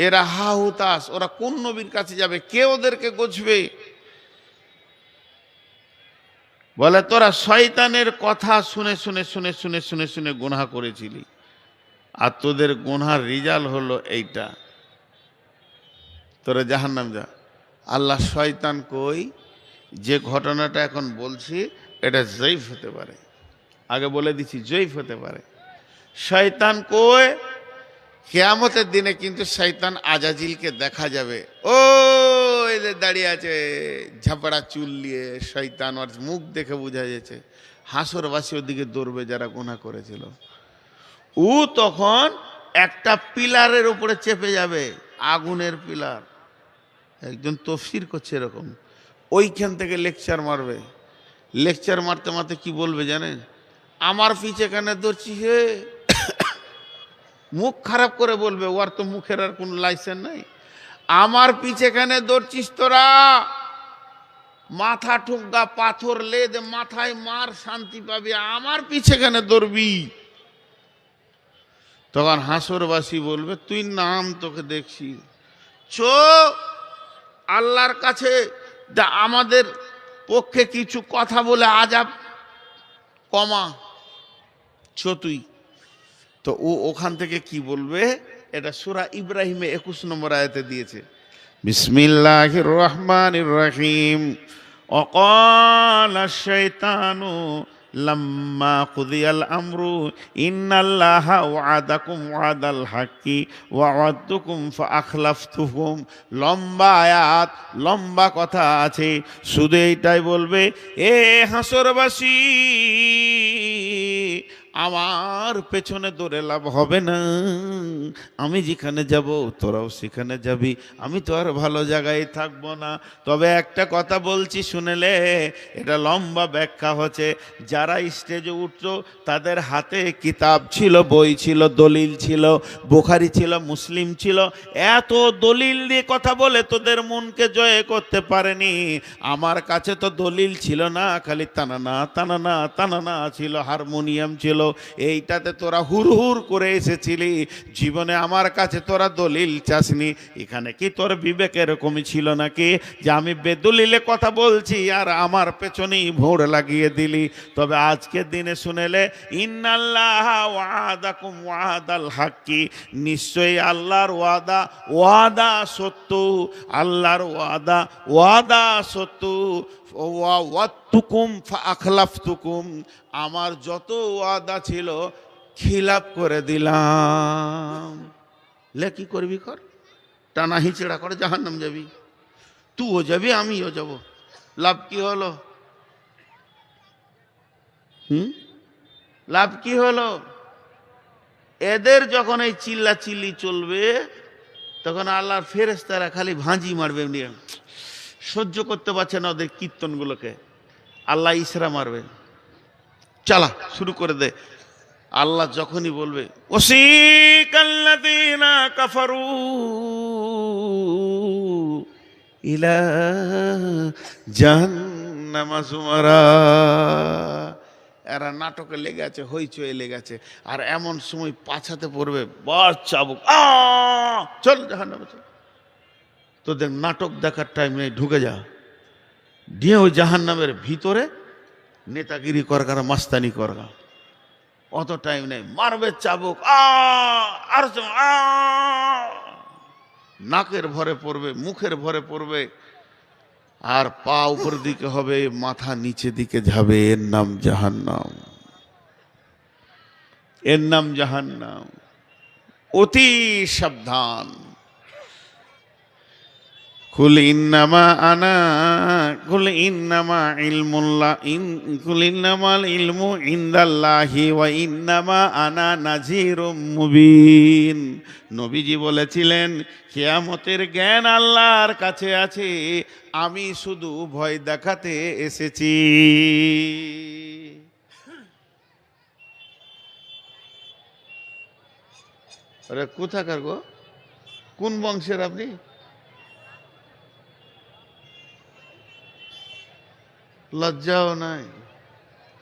এরা হাহুতাস, ওরা কোন নবীর কাছে যাবে? কে ওদেরকে গোছবে? বলে তোরা শয়তানের কথা শুনে শুনে শুনে শুনে শুনে শুনে গুনাহ করেছিলি, আর তোদের গুনার রিজাল্ট হলো এইটা, তোরা জাহান্নাম যা। আল্লাহ শয়তান কই? যে ঘটনাটা এখন বলছি এটা জয়ীফ হতে পারে, আগে বলে দিচ্ছি জয়ীফ হতে পারে। শয়তান কই? কিয়ামতের দিনে কিন্তু শয়তান আজাজিলকে দেখা যাবে। ও এদের দাঁড়িয়ে আছে ঝাপড়া চুল নিয়ে, শয়তান, ওর মুখ দেখে বোঝা যাচ্ছে। হাসরবাসী ওদিকে দৌড়বে যারা গুনাহ করেছিল। ও তখন একটা পিলারের উপরে চেপে যাবে, আগুনের পিলার। একজন তফসির করছে এরকম, ওইখান থেকে লেকচার মারবে। লেকচার মারতে মারতে কি বলবে জানেন? আমার পিছে কেন দৌড়ছি হে? মুখ খারাপ করে বলবে, ওর তো মুখের আর কোনো লাইসেন্স নাই। আমার পিছে কেন দৌড়ছিস তোরা? মাথা ঠুঙ্গা পাথর লে দে, মাথায় মার, শান্তি পাবি, আমার পিছে কেন দৌড়বি? তখন হাসরবাসী বলবে, তুই নাম, তোকে দেখছি, চো আল্লাহর কাছে আমাদের পক্ষে কিছু কথা বলে আজাব কমা, চো তুই। তো ও ওখান থেকে কি বলবে? এটা সূরা ইব্রাহিমে 21 নম্বর আয়াতে দিয়েছে, বিসমিল্লাহির রহমানির রহিম। অকালাশ শাইতানু লাম্মা কুদিয়াল আমরু ইন্নাল্লাহা ওয়াদাকুম ওয়াদাল হাক্কি ওয়া ওয়াদতুকুম ফাআখলাফতুকুম। লম্বা আয়াত, লম্বা কথা আছে, শুধু এইটাই বলবে, এ হাসরবাসী, আমার পেছনে দৌড়ে লাভ হবে না, আমি যেখানে যাব তোরাও সেখানে যাবি, আমি তো আর ভালো জায়গায় থাকবো না। তবে একটা কথা বলছি শুনেলে, এটা লম্বা ব্যাখ্যা হচ্ছে। যারা স্টেজে উঠতো তাদের হাতে কিতাব ছিল, বই ছিল, দলিল ছিল, বুখারী ছিল, মুসলিম ছিল, এত দলিল দিয়ে কথা বলে তোদের মনকে জয় করতে পারেনি। আমার কাছে তো দলিল ছিল না, খালি তানানা তানানা তানানা ছিল, হারমোনিয়াম ছিল, এইটাতে তোরা হুর হুর করে এসেছিলি, জীবনে আমার কাছে তোরা দলিল চাসনি। এখানে কি তোর বিবেক এরকমই ছিল নাকি যে আমি বেদলিলে কথা বলছি আর আমার পেছনেই ভোর লাগিয়ে দিলি? তবে আজকের দিনে শুনেলে, ইন্নাল্লাহ ওয়াদাকুম ওয়াদাল হাক্কি, নিশ্চয়ই আল্লাহর ওয়াদা, ওয়াদা সত্য, আল্লাহর ওয়াদা, ওয়াদা সত্য। ওয়াদতুকুম ফাআখলাফতুকুম, আমার যত ওয়াদা ছিল খিলাফ করে দিলাম। লে কি করবি কর, টানা হিচড়া করে জাহান্নাম যাবি, তুইও যাবি আমিও যাব, লাভ কি হলো? লাভ কি হলো? এদের যখন এই চিল্লা চিল্লি চলবে, তখন আল্লাহর ফেরেশতারা খালি ভাঁজি মারবে, নিয়ে সহ্য করতে পারছে না ওদের কীর্তনগুলোকে, আল্লাহ ইসরা মারবে, চালা শুরু করে দে। আল্লাহ যখনই বলবে, ওয়াসিকাল্লাযীনা কাফারু ইলা জাহান্নামা যুমারা, এরা নাটকে লেগে আছে, হইচয়ে লেগে আছে, আর এমন সময় পাছাতে পড়বে, বাস চাবুক, চল জাহান্নামে চল, তোদের নাটক দেখার টাইম নেই, ঢুকে যা, দিয়ে ওই জাহান্নামের ভিতরে নেতাগিরি করগা, মাস্তানি করগা, অত টাইম নেই, মারবে চাবুক, আর নাকের ভরে পড়বে, মুখের ভরে পড়বে, আর পা উপর দিকে হবে, মাথা নিচে দিকে যাবে, এর নাম জাহান্নাম, এর নাম জাহান্নাম। অতি সাবধান। কুল ইন্নামা ইলমু ইনদাল্লাহি ওয়া ইন্নামা আনা নাযীরুম মুবিন। নবীজি বলেছিলেন, কিয়ামতের জ্ঞান আল্লাহর কাছে আছে, আমি শুধু ভয় দেখাতে এসেছি। আরে কোথাকার গো, কোন বংশের আপনি? লজ্জাও নাই,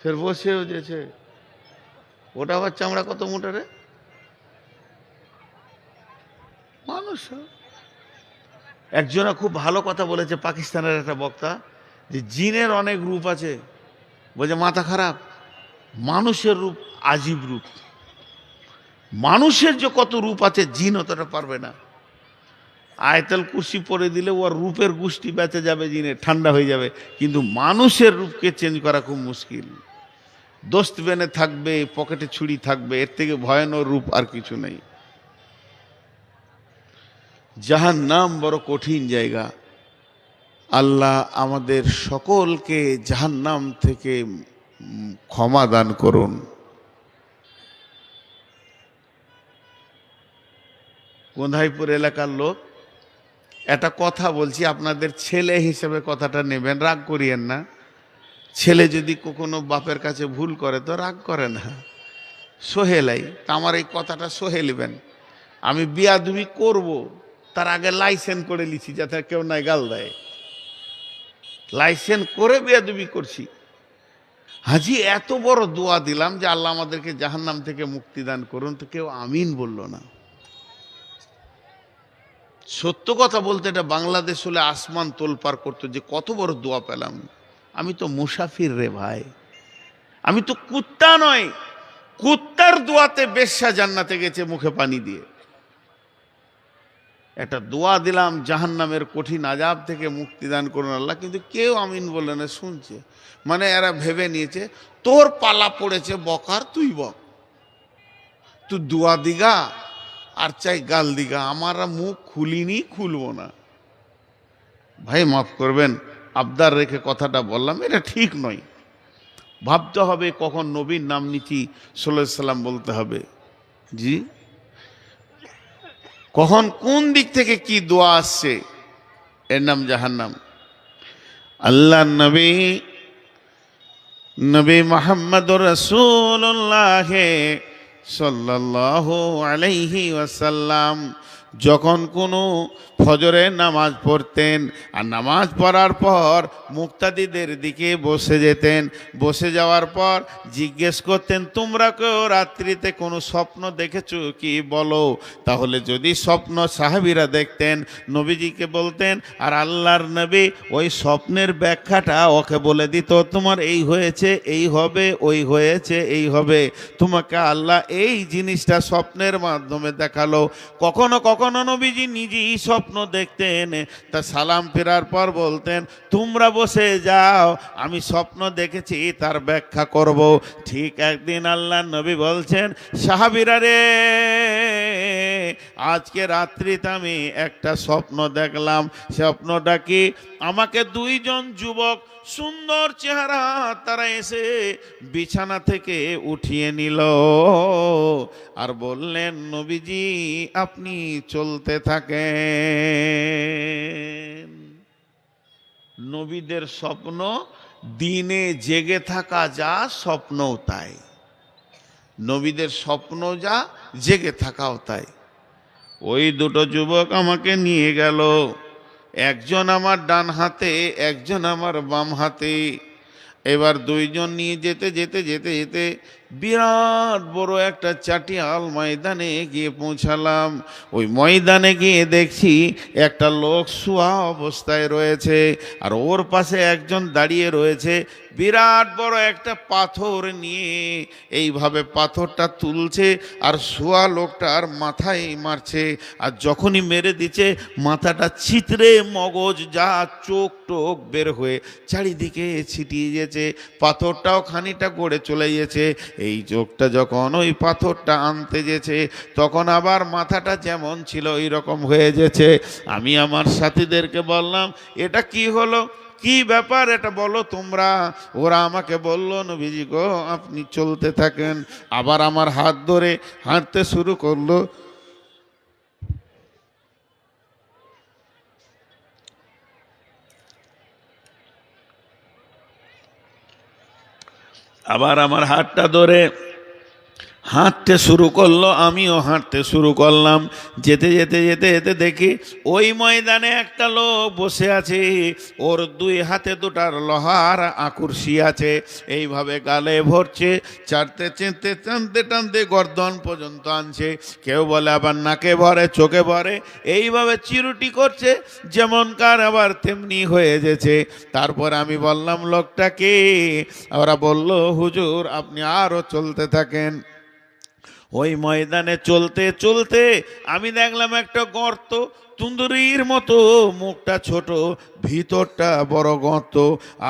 ফের বসেও যেছে, ওটা আবার চামড়া কত মোটা রে মানুষ। একজনা খুব ভালো কথা বলেছে, পাকিস্তানের একটা বক্তা, যে জিনের অনেক রূপ আছে, বলছে মাথা খারাপ, মানুষের রূপ আজীব রূপ, মানুষের যে কত রূপ আছে জিন অতটা পারবে না। আয়তাল কুরসি পরে দিলে ওর রূপের গোষ্ঠী বেঁচে যাবে, জিনের ঠান্ডা হয়ে যাবে, কিন্তু মানুষের রূপকে চেঞ্জ করা খুব মুশকিল। দোস্ত বেনে থাকবে, পকেটে ছুরি থাকবে, এর থেকে ভয়ানক রূপ আর কিছু নেই। জাহান্নাম বড় কঠিন জায়গা। আল্লাহ আমাদের সকলকে জাহান্নাম থেকে ক্ষমা দান করুন। কোন্ধাইপুর এলাকার লোক, একটা কথা বলছি, আপনাদের ছেলে হিসেবে কথাটা নেবেন, রাগ করিয়েন না। ছেলে যদি কখনো বাপের কাছে ভুল করে তো রাগ করে না, সোহেলাই, তা আমার এই কথাটা সোহেলিবেন, আমি বিয়াদবি করব তার আগে লাইসেন্স করে লিছি যাতে কেউ নাই গাল দেয়, লাইসেন্স করে বিয়াদবি করছি। হাজি এত বড় দোয়া দিলাম যে আল্লাহ আমাদেরকে জাহান্নাম থেকে মুক্তি দান করুন, তো কেউ আমিন বলল না। সত্য কথা বলতে এটা বাংলাদেশ হলে আসমান তোলপার করতো যে কত বড় দোয়া পেলাম। আমি তো মুসাফির রে ভাই, আমি তো কুত্তা নয়। কুত্তার দোয়াতে বেশ্যা জান্নাতে গেছে মুখে পানি দিয়ে। একটা দোয়া দিলাম জাহান্নামের কঠিন আযাব থেকে মুক্তি দান করুন আল্লাহ, কিন্তু কেউ আমিন বলে না, শুনছে। মানে এরা ভেবে নিয়েছে তোর পালা পড়েছে বকার, তুই বক, তুই দোয়া দিগা আর চাই গাল দিগা, আমরা মুখ খুলিনি, খুলবো না। ভাই মাফ করবেন, আবদার রেখে কথাটা বললাম, এটা ঠিক নয়। ভাবতে হবে কখন নবীর নাম নিচ্ছি সাল্লাল্লাহু আলাইহি সাল্লাম বলতে হবে, জি, কখন কোন দিক থেকে কি দোয়া আসছে, এর নাম জাহান্নাম। আল্লাহ নবী নবী মুহাম্মদুর রাসূলুল্লাহ সাল্লাল্লাহু আলাইহি ওয়াসাল্লাম যখন কোনো ফজরের নামাজ পড়তেন আর নামাজ পড়ার পর মুক্তাদিদের দিকে বসে যেতেন, বসে যাওয়ার পর জিজ্ঞেস করতেন তোমরা কেউ রাত্রিতে কোনো স্বপ্ন দেখেছো কি বলো। তাহলে যদি স্বপ্ন সাহাবীরা দেখতেন নবীজিকে বলতেন, আর আল্লাহর নবী ওই স্বপ্নের ব্যাখ্যাটা ওকে বলে দিত, তোমার এই হয়েছে এই হবে, ওই হয়েছে এই হবে, তোমাকে আল্লাহ এই জিনিসটা স্বপ্নের মাধ্যমে দেখালো। কখনো কখনো নবীজি নিজেই স্বপ্ন দেখতেন, তা সালাম ফেরার পর বলতেন তোমরা বসে যাও, আমি স্বপ্ন দেখেছি তার ব্যাখ্যা করব। ঠিক একদিন আল্লাহ নবী বলছেন সাহাবীরা রে, আজকে রাত্রিতে আমি একটা স্বপ্ন দেখলাম। স্বপ্নটা কি? আমাকে দুইজন যুবক সুন্দর চেহারা তারা এসে বিছানা থেকে উঠিয়ে নিল আর বললেন নবীজি আপনি চলতে থাকেন। নবীদের স্বপ্ন দিনে জেগে থাকা যা, স্বপ্নও তাই। নবীদের স্বপ্ন যা, জেগে থাকাও তাই। ওই দুটো যুবক আমাকে নিয়ে গেল, একজন আমার ডান হাতে, একজন আমার বাম হাতে। এবার দুইজন নিয়ে যেতে যেতে যেতে যেতে বিরাট বড় একটা চাটিয়াল ময়দানে গিয়ে পৌঁছালাম। ওই ময়দানে গিয়ে দেখছি একটা লোক শোয়া অবস্থায় রয়েছে আর ওর পাশে একজন দাঁড়িয়ে রয়েছে। বিরাট বড় একটা পাথর নিয়ে এইভাবে পাথরটা তুলছে আর শোয়া লোকটার মাথায় মারছে, আর যখনই মেরে দিচ্ছে মাথাটা ছিতরে মগজ যা চোখ টোক বের হয়ে চারিদিকে ছিটিয়ে গেছে, পাথরটাও খানিকটা গড়ে চলে গেছে। এই চোখটা যখন ওই পাথরটা আনতে গেছে তখন আবার মাথাটা যেমন ছিল ওই রকম হয়ে গেছে। আমি আমার সাথীদেরকে বললাম এটা কি হলো, কি ব্যাপার এটা বলো তোমরা। ওরা আমাকে বলল নবীজি গো আপনি চলতে থাকেন। আবার আমার হাত ধরে হাঁটতে শুরু করলো। আবার আমার হাতটা ধরে হাঁটতে শুরু করলো, আমিও হাঁটতে শুরু করলাম। যেতে যেতে যেতে যেতে দেখি ওই ময়দানে একটা লোক বসে আছে, ওর দুই হাতে দুটার লোহার আকুরসি আছে, এইভাবে গালে ভরছে, চাটতে চেঁতে টানতে টানতে গর্দন পর্যন্ত আনছে। কেউ বলে আবার নাকে ভরে, চোখে ভরে, এইভাবে চিরুটি করছে, যেমনকার আবার তেমনি হয়ে গেছে। তারপর আমি বললাম লোকটাকে, ওরা বলল হুজুর আপনি আরও চলতে থাকেন। ওই ময়দানে চলতে চলতে আমি দেখলাম একটা গর্ত, তুন্দুরির মতো, মুখটা ছোট, ভিতরটা বড় গর্ত,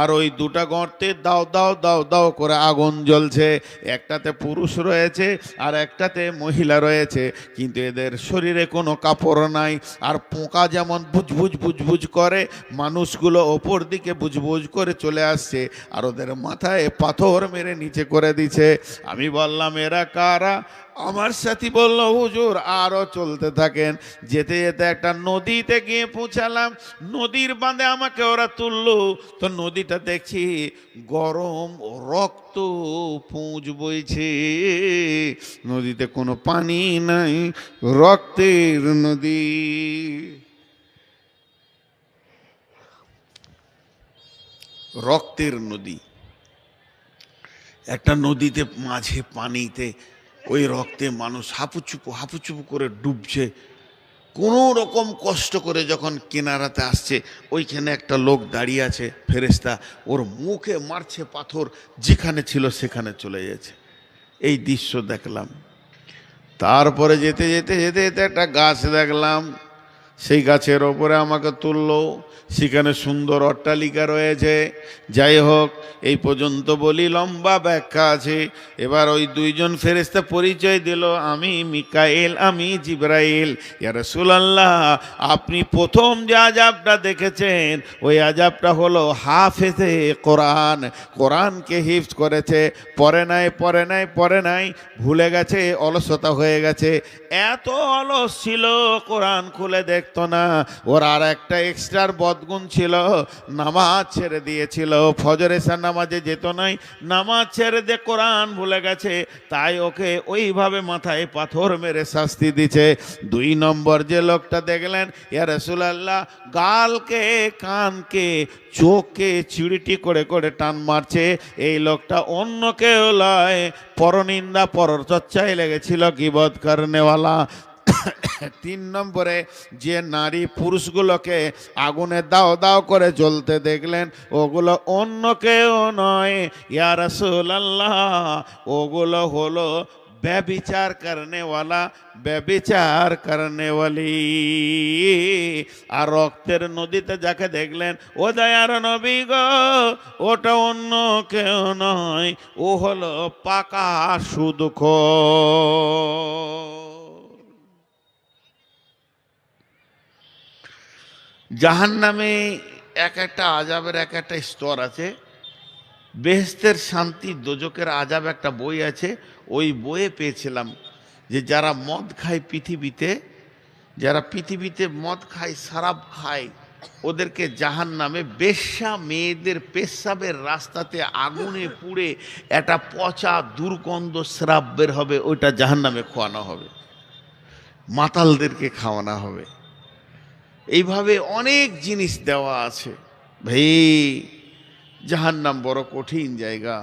আর ওই দুটা গর্তে দাও দাও দাও দাও করে আগুন জ্বলছে। একটাতে পুরুষ রয়েছে আর একটাতে মহিলা রয়েছে, কিন্তু এদের শরীরে কোনো কাপড় নাই। আর পোকা যেমন বুজবুজ বুজবুজ করে, মানুষগুলো ওপর দিকে বুজবুজ করে চলে আসছে আর ওদের মাথায় পাথর মেরে নিচে করে দিছে। আমি বললাম এরা কারা? আমার সাথী বলল হুজুর আরও চলতে থাকেন। যেতে যেতে একটা নদীতে গিয়ে পৌঁছালাম, নদীর বাঁধে আমাকে ওরা তুললো। তো নদীটা দেখছি গরম রক্ত পুঁজ বইছে, নদীতে কোনো পানি নাই, রক্তের নদী। রক্তের নদী, একটা নদীতে মাঝে পানিতে ওই রক্তে মানুষ হাপুচুপু করে ডুবছে। কোনো রকম কষ্ট করে যখন কিনারাতে আসছে, ওইখানে একটা লোক দাঁড়িয়ে আছে, ফেরেশতা, ওর মুখে মারছে পাথর, যেখানে ছিল সেখানে চলে যাচ্ছে। এই দৃশ্য দেখলাম। তারপরে যেতে যেতে যেতে যেতে একটা গাছ দেখলাম, সেই গাছের ওপরে আমাকে তুললো, সেখানে সুন্দর অট্টালিকা রয়েছে। যাই হোক, এই পর্যন্ত বলি, লম্বা ব্যাখ্যা আছে। এবার ওই দুইজন ফেরেশতা পরিচয় দিল, আমি মিকাইল, আমি জিবরাইল। ইয়া রাসূলুল্লাহ, আপনি প্রথম যে আযাবটা দেখেছেন, ওই আযাবটা হলো হাফেজে কোরআন, কোরআনকে হিফজ করেছে, পড়ে নাই, ভুলে গেছে, অলসতা হয়ে গেছে। এত অলস ছিল, কোরআন খুলে দেখতো না। ওর আর একটা এক্সট্রার বদগুণ ছিল, নামাজ ছেড়ে দিয়েছিল, ফজর এশার নামাজে যেত নাই, নামাজ ছেড়ে দিয়ে কোরআন ভুলে গেছে, তাই ওকে ওইভাবে মাথায় পাথর মেরে শাস্তি দিছে। 2 নম্বর যে লোকটা দেখলেন, ইয়া রাসূলুল্লাহ, গালকে, কানকে, চোখকে চিড়িটি করে করে টান মারছে। এই লোকটা অন্য কেউ লয়, পরনিন্দা পরচর্চায় লেগেছিল, গীবত করনেওয়ালা। 3 নম্বরে যে নারী পুরুষগুলোকে আগুনে দাও দাও করে জ্বলতে দেখলেন, ওগুলো অন্য কেউ নয়, ইয়া রাসূলুল্লাহ, ওগুলো হলো ব্যভিচার করনেওয়ালা, ব্যভিচার করনেওয়ালি। আর রক্তের নদীতে যাকে দেখলেন, ও দয়ার নবী গো, ওটা অন্য কেউ নয়, ও হলো পাকা সুদখোর। জাহান্নামে এক একটা আযাবের এক একটা স্তর আছে। বেহেশতের শান্তি, দোজকের আযাব একটা বই আছে, ওই বইয়ে পেয়েছিলাম যে যারা মদ খায় পৃথিবীতে, যারা পৃথিবীতে মদ খায়, শরাব খায়, ওদেরকে জাহান্নামে বেশ্যা মেয়েদের পেশাবের রাস্তাতে আগুনে পুড়ে একটা পচা দুর্গন্ধ শ্রাপ বের হবে, ওইটা জাহান্নামে খোয়ানো হবে, মাতালদেরকে খাওয়ানো হবে। এইভাবে অনেক জিনিস দেওয়া আছে। ভাই, জাহান্নাম বড় কঠিন জায়গা।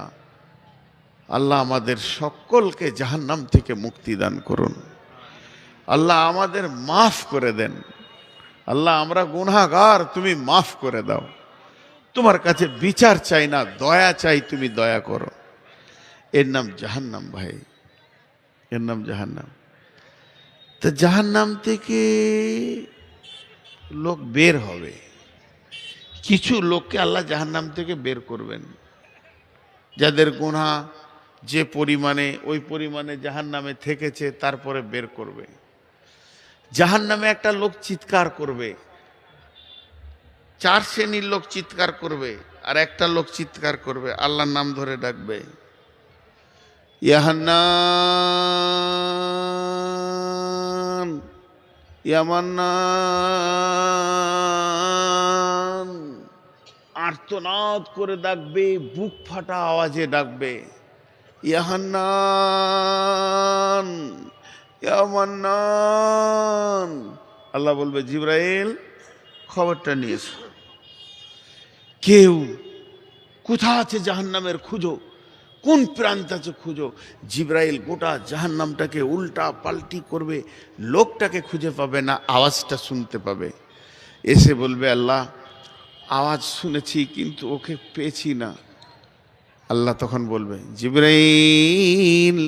আল্লাহ আমাদের সকলকে জাহান্নাম থেকে মুক্তি দান করুন। আল্লাহ আমাদের মাফ করে দেন। আল্লাহ, আমরা গুনাহগার, তুমি মাফ করে দাও। তোমার কাছে বিচার চাই না, দয়া চাই, তুমি দয়া করো। এর নাম জাহান্নাম ভাই, এর নাম জাহান্নাম। তো জাহান্নাম থেকে লোক বের হবে, কিছু লোককে আল্লাহ জাহান্নাম থেকে বের করবেন, যাদের গুনাহ যে পরিমাণে, ওই পরিমাণে জাহান্নামে থেকেছে, তারপরে বের করবে। জাহান্নামে একটা লোক চিৎকার করবে, 4 শ্রেণীর লোক চিৎকার করবে, আর একটা লোক চিৎকার করবে, আল্লাহর নাম ধরে ডাকবে, ইয়া হান্নান, ইয়া মান্নান, আর্তনাদ করে ডাকবে, বুক ফাটা আওয়াজে ডাকবে, ইয়া হান্নান, ইয়া মান্নান। আল্লাহ বলবে, জিবরাইল, খবরটা নিয়েছে, কেউ কোথা আছে জাহান্নামের খুঁজো, কোন প্রান্ত আছে খুঁজো। জিবরাইল গোটা জাহান্নামটাকে উল্টা পাল্টি করবে, লোকটাকে খুঁজে পাবে না, আওয়াজটা শুনতে পাবে। এসে বলবে, আল্লাহ, আওয়াজ শুনেছি কিন্তু ওকে পেয়েছি না। আল্লাহ তখন বলবে, জিবরাইল,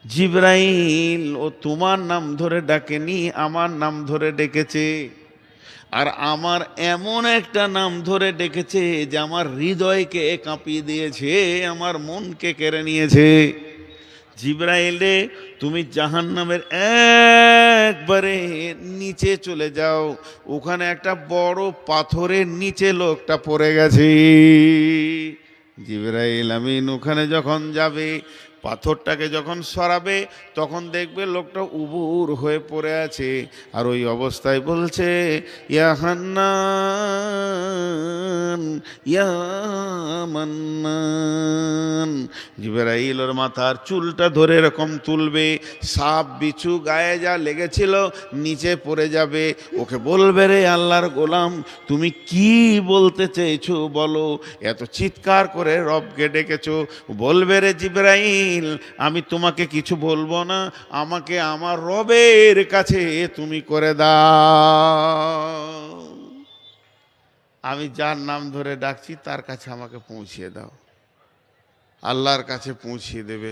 জিবরাইল, ও তোমার নাম ধরে ডাকেনি, আমার নাম ধরে ডেকেছে। আর আমার এমন একটা নাম ধরে ডেকেছে যে আমার হৃদয়কে কাঁপিয়ে দিয়েছে, আমার মনকে কেড়ে নিয়েছে। জিবরাইল রে, তুমি জাহান্নামের একবারে নিচে চলে যাও, ওখানে একটা বড় পাথরের নিচে লোকটা পড়ে গেছে। জিবরাইল আমিন ওখানে যখন যাবে, পাথরটাকে যখন সরাবে তখন দেখবে লোকটা উবুর হয়ে পড়ে আছে, আর ওই অবস্থায় বলছে ইয়া হান্নান ইয়া মান্নান। জিবরাইল ওর মাথার চুলটা ধরে এরকম তুলবে, সাপ বিছু গায়ে যা লেগেছিল নিচে পড়ে যাবে। ওকে বলবে রে আল্লাহর গোলাম, তুমি কি বলতে চেয়েছো বলো, এত চিৎকার করে রবকে ডেকেছো। বলবে রে জিবরাইল, আমি তোমাকে কিছু বলবো না, আমাকে আমার রবের কাছে তুমি করে দাও। আমি যার নাম ধরে ডাকছি তার কাছে আমাকে পৌঁছিয়ে দাও। আল্লাহর কাছে পৌঁছিয়ে দেবে,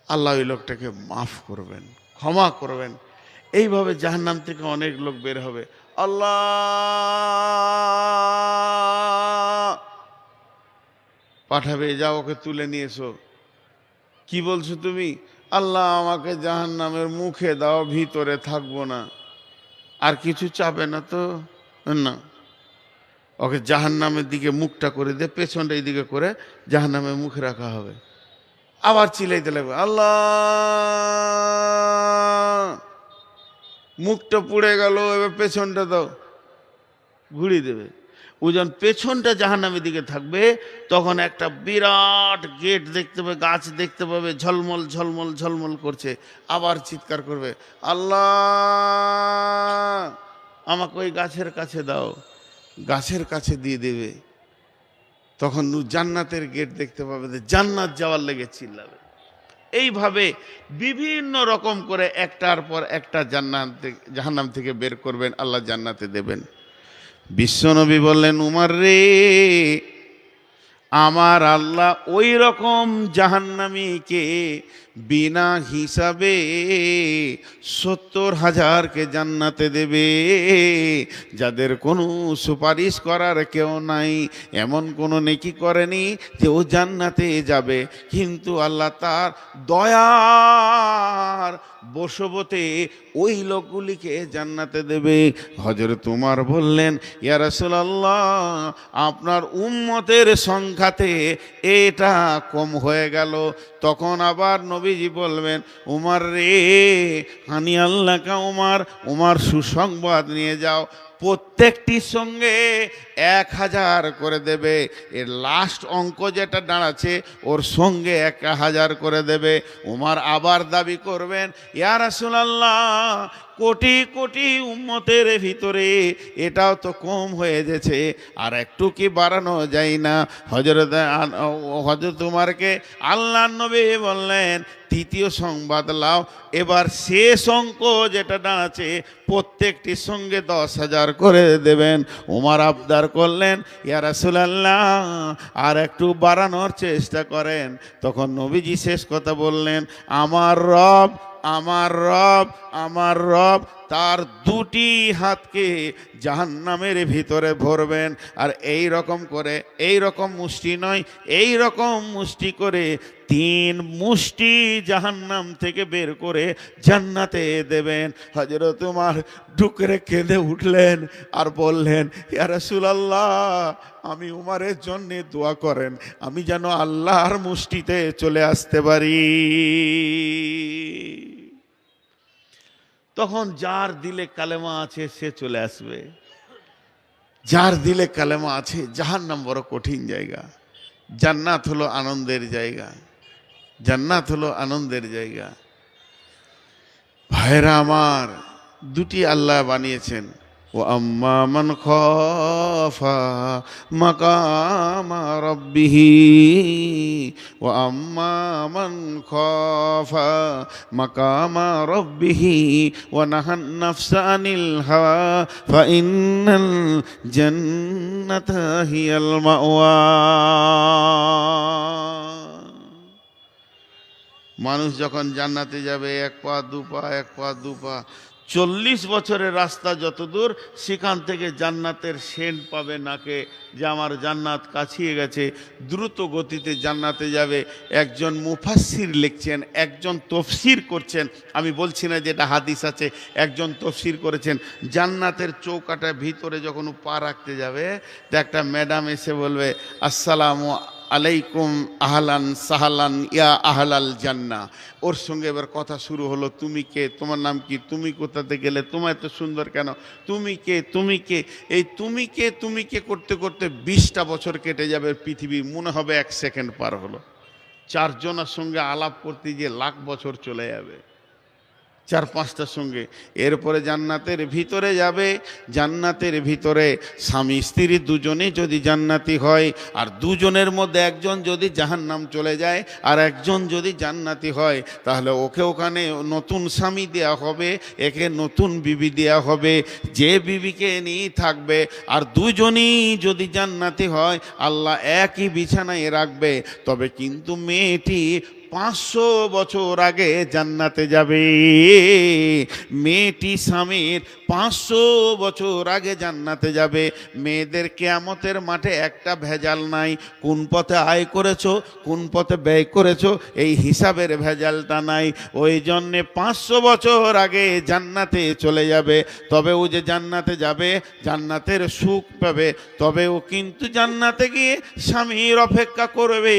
আল্লাহ ওই লোকটাকে মাফ করবেন, ক্ষমা করবেন। এইভাবে জাহান্নাম থেকে অনেক লোক বের হবে। আল্লাহ পাঠাবে, যাও ওকে তুলে নিয়ে এসো। কি বলছো তুমি? আল্লাহ আমাকে জাহান্নামের মুখে দাও, ভিতরে থাকবো না। আর কিছু চাবে না তো? না, ওকে জাহান্নামের দিকে মুখটা করে দে, পেছনটা এই দিকে করে জাহান্নামের মুখে রাখা হবে। আবার চিলাইতে লাগবে, আল্লাহ মুখটা পুড়ে গেল, এবার পেছনটা দাও, ঘুরিয়ে দেবে। ও যখন পেছনটা জাহান্নামের দিকে থাকবে তখন একটা বিরাট গেট দেখতে পাবে, গাছ দেখতে পাবে, ঝলমল ঝলমল ঝলমল করছে। আবার চিৎকার করবে, আল্লাহ আমাকে ওই গাছের কাছে দাও, গাছের কাছে দিয়ে দেবে। তখন জান্নাতের গেট দেখতে পাবে, জান্নাত যাওয়ার লেগে চিল্লাবে। এইভাবে বিভিন্ন রকম করে একটার পর একটা জাহান্নাম থেকে বের করবেন, আল্লাহ জান্নাতে দেবেন। বিশ্বনবী বললেন, উমর রে, আমার আল্লাহ ওই রকম জাহান্নামীকে বিনা হিসাবে 70,000কে জান্নাতে দেবে, যাদের কোনো সুপারিশ করার কেউ নাই, এমন কোনো নেকি করেনি যে ও জান্নাতে যাবে, কিন্তু আল্লাহ তার দয়ার বশবতে ওই লোকগুলিকে জান্নাতে দেবে। হযরত উমর বললেন, ইয়া রাসূলুল্লাহ, আপনার উম্মতের সংখ্যাতে এটা কম হয়ে গেল। তখন আবার নবীজি বলবেন, উমর রে, হানি আল্লাহ কা উমর, উমর সুসংবাদ নিয়ে যাও, প্রত্যেকটির সঙ্গে 1000 করে দেবে। এর লাস্ট অঙ্ক যেটা দাঁড়াচ্ছে ওর সঙ্গে 1000 করে দেবে। উমর আবার দাবি করবেন, ইয়া রাসূলুল্লাহ, কোটি কোটি উম্মতের ভিতরে এটাও তো কম হয়ে গেছে, আর একটু কি বাড়ানো যায় না? হযরত উমরকে আল্লাহর নবী বললেন, তৃতীয় সংবাদ লাও, এবার শেষ অঙ্ক যেটা দাঁড়াচ্ছে প্রত্যেকটির সঙ্গে 10,000 করে দেবেন। উমর আবদার করলেন, ইয়া রাসূলুল্লাহ, আর একটু বাড়ানোর চেষ্টা করেন। তখন নবীজি শেষ কথা বললেন, আমার রব, আমার রব, আমার রব তার দুটি হাতকে জাহান্নামের ভিতরে ভরবেন, আর এই রকম করে, এই রকম মুষ্টি নয়, এই রকম মুষ্টি করে 3 মুষ্টি জাহান্নাম থেকে বের করে জান্নাতে দেবেন। হযরত উমর ঢুকরে কেঁদে উঠলেন আর বললেন, ইয়া রাসূলুল্লাহ, আমি উমরের জন্য দোয়া করেন, আমি যেন আল্লাহর মুষ্টিতে চলে আসতে পারি। তখন যার দিলে কালেমা আছে সে চলে আসবে, যার দিলে কালেমা আছে। জাহান্নাম বড় কঠিন জায়গা, জান্নাত হলো আনন্দের জায়গা, জান্নাত হলো আনন্দের জায়গা। ভাইরা আমার, দুটি আল্লাহ বানিয়েছেন, ও আম্মা মান খাফা মাকামা রাব্বিহি ও আম্মা মান খাফা মাকামা রাব্বিহি ওয়া নাহান নাফসা আনিল হাওয়া ফা ইন্নাল জান্নাতা হিয়াল মাওয়া। মানুষ যখন জান্নাতে যাবে, 1 পা 2 পা, 1 পা 2 পা, 40 বছরের রাস্তা যত দূর, সেখান থেকে জান্নাতের সেন্ট পাবে নাকে, যে আমার জান্নাত কাছিয়ে গেছে, দ্রুত গতিতে জান্নাতে যাবে। একজন মুফাসসির লিখছেন, একজন তফসির করছেন, আমি বলছি না যেটা হাদিস আছে, একজন তফসির করেছেন, জান্নাতের চৌকাটার ভিতরে যখন পা রাখতে যাবে তো একটা ম্যাডাম এসে বলবে, আসসালামু আলাইকুম আহলান সাহালান ইয়া আহলাল জান্নাহ। ওর সঙ্গে এবার কথা শুরু হলো, তুমি কে, তোমার নাম কি, তুমি কোথাতে গেলে, তোমার এত সুন্দর কেন, তুমি কে, তুমি কে। এই তুমি কে করতে করতে 20টা বছর কেটে যাবে, পৃথিবী মনে হবে 1 সেকেন্ড পার হলো। 4 জনের সঙ্গে আলাপ করতে গিয়ে লাখ বছর চলে যাবে, 4-5টার সঙ্গে। এরপরে জান্নাতের ভিতরে যাবে, জান্নাতের ভিতরে স্বামী স্ত্রী দুজনেই যদি জান্নাতি হয়, আর দুজনের মধ্যে একজন যদি জাহান্নাম চলে যায় আর একজন যদি জান্নাতি হয়, তাহলে ওকে ওখানে নতুন স্বামী দেয়া হবে, একে নতুন বিবি দেয়া হবে, যে বিবিকে নিয়ে থাকবে। আর দুজনই যদি জান্নাতি হয়, আল্লাহ একই বিছানায় রাখবে। তবে কিন্তু মেয়েটি 500 বছর আগে জান্নাতে যাবে। মেয়েটি স্বামীর 500 বছর আগে জান্নাতে যাবে। মেয়েদের কিয়ামতের মাঠে একটা ভেজাল নাই, কোন পথে আয় করেছো, কোন পথে ব্যয় করেছো, এই হিসাবের ভেজালটা নাই। ওই জন্যে 500 বছর আগে জান্নাতে চলে যাবে। তবে ও যে জান্নাতে যাবে, জান্নাতের সুখ পাবে, তবে ও কিন্তু জান্নাতে গিয়ে স্বামীর অপেক্ষা করবে,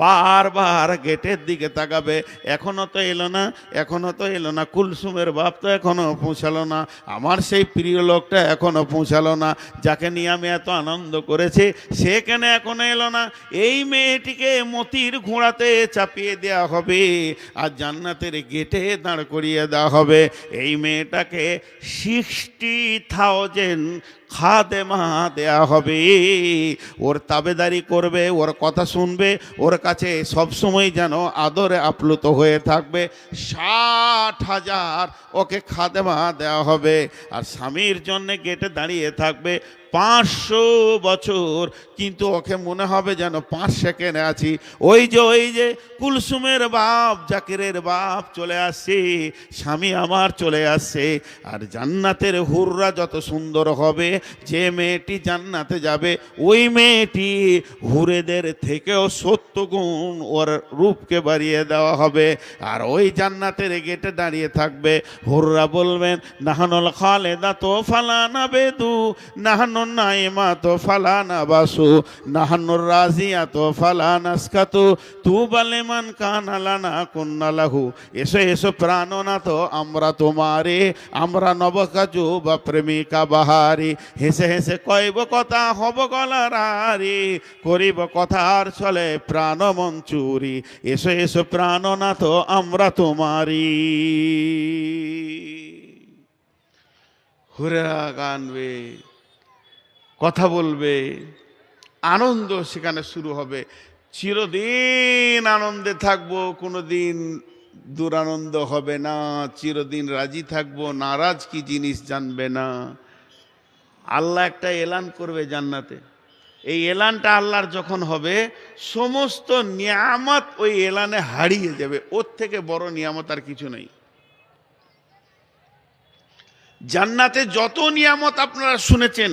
বারবার গেটের দিকে তাকাবে, এখনো তো এলো না, এখনো তো এলো না, কুলসুমের বাপ তো এখনো পৌঁছালো না, আমার সেই প্রিয় লোকটা এখনো পৌঁছালো না, যাকে নিয়ে আমি এত আনন্দ করেছি সে কেন এখনো এলো না। এই মেয়েটিকে মতির ঘোড়াতে চাপিয়ে দেওয়া হবে আর জান্নাতের গেটে দাঁড় করিয়ে দেওয়া হবে। এই মেয়েটাকে 60,000 খাদেমা দেয়া হবে, ওর তাবেদারি করবে, ওর কথা শুনবে, ওর কাছে সবসময় যেন আদরে আপ্লুত হয়ে থাকবে। 60,000 ওকে খাদেমা দেওয়া হবে। আর স্বামীর জন্যে গেটে দাঁড়িয়ে থাকবে 500 বছর, কিন্তু ওকে মনে হবে যেন 5 সেকেন্ডে আছি। ওই যে কুলসুমের বাপ, জাকিরের বাপ চলে আসছে, স্বামী আমার চলে আসছে। আর জান্নাতের হুররা যত সুন্দর হবে, যে মেয়েটি জান্নাতে যাবে ওই মেয়েটি হুরেদের থেকেও 70 গুণ ওর রূপকে বাড়িয়ে দেওয়া হবে। আর ওই জান্নাতের গেটে দাঁড়িয়ে থাকবে, হুররা বলবেন নাহানুল খালেদা তো ফালানা বেদু, নাহানুল নাইমা তো ফালানা বাসু, নাহানুর রাজিয়া তো ফালানা স্কাতু, তু বালেমান কানালানা কুন্নালাহু। এসো এসো প্রাণনা তো আমরা তোমারে, আমরা নবকাজু বা প্রেমিকা বাহারি, হেসে হেসে কইব কথা হব গলারারি, করিব কথার চলে প্রাণ মন চুরি, এসো এসো প্রাণনা তো আমরা তোমারি। হুরা গানবে, কথা বলবে, আনন্দ সেখানে শুরু হবে। চিরদিন আনন্দে থাকবো, কোনোদিন দুরানন্দ হবে না, চিরদিন রাজি থাকবো, নারাজ কি জিনিস জানবে না। আল্লাহ একটা এলান করবে জান্নাতে, এই এলানটা আল্লাহর যখন হবে, সমস্ত নিয়ামত ওই এলানে হারিয়ে যাবে। ওর থেকে বড় নিয়ামত আর কিছু নেই। জান্নাতে যত নিয়ামত আপনারা শুনেছেন,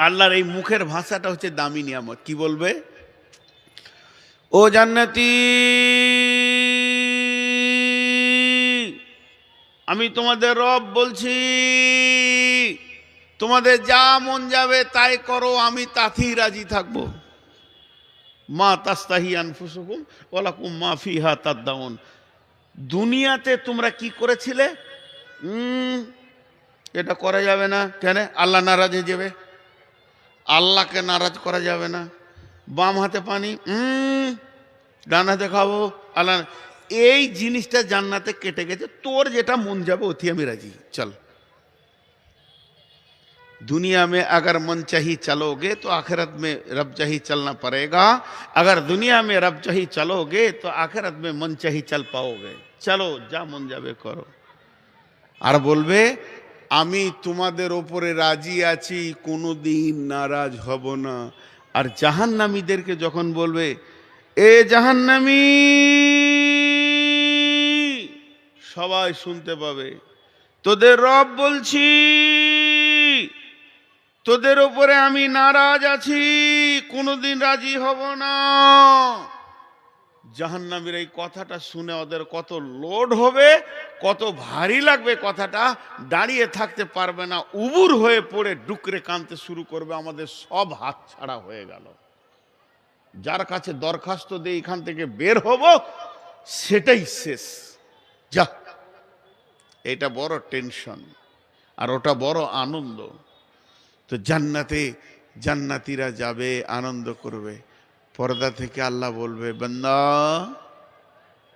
আল্লাহর এই মুখের ভাষাটা হচ্ছে দামি নিয়ামত। কি বলবে? ও জান্নাতি, আমি তোমাদের রব বলছি, তোমাদের যা মন যাবে তাই করো, আমি তাতেই রাজি থাকবো। মা তাস্তাহি আনফুসুকুম ওয়ালাকুম মা ফিহা তাদদাউন। দুনিয়াতে তোমরা কি করেছিলে? এটা করা যাবে না। কেন? আল্লাহ নারাজ হয়ে যাবে, আল্লাহকে নারাজ করা যাবে না। বাম হাতে পানি, ডান হাতে খাবো, আল্লাহ। এই জিনিসটা জান্নাতে কেটে গেছে। তোর যেটা মন যাবে ওতে আমি রাজি, চল। दुनिया में अगर मन चाहिए चलोगे तो आखिरत में रब चाहिए चलना पड़ेगा, अगर दुनिया में रब चाहिए चलोगे तो आखिरत में मन चाहिए चल पाओगे। चलो जा मन जाबे करो। আর বলবে আমি তোমাদের ওপরে রাজি আছি, কোনোদিন নারাজ হব না। আর জাহান্নামীদেরকে যখন বলবে এ জাহান্নামী, সবাই শুনতে পাবে, তোদের রব বলছি, তোদের উপরে আমি নারাজ আছি, কোনোদিন রাজি হব না। জাহান্নামীর এই কথাটা শুনে ওদের কত লোড হবে, কত ভারী লাগবে কথাটা, দাঁড়িয়ে থাকতে পারবে না, উবুর হয়ে পড়ে ডুকরে কাঁদতে শুরু করবে, আমাদের সব হাত ছাড়া হয়ে গেল। যার কাছে দরখাস্ত দিয়ে এখান থেকে বের হব সেটাই শেষ। যা, এটা বড় টেনশন আর ওটা বড় আনন্দ। তো জান্নাতে জান্নাতীরা যাবে, আনন্দ করবে। পর্দা থেকে আল্লাহ বলবে, বান্দা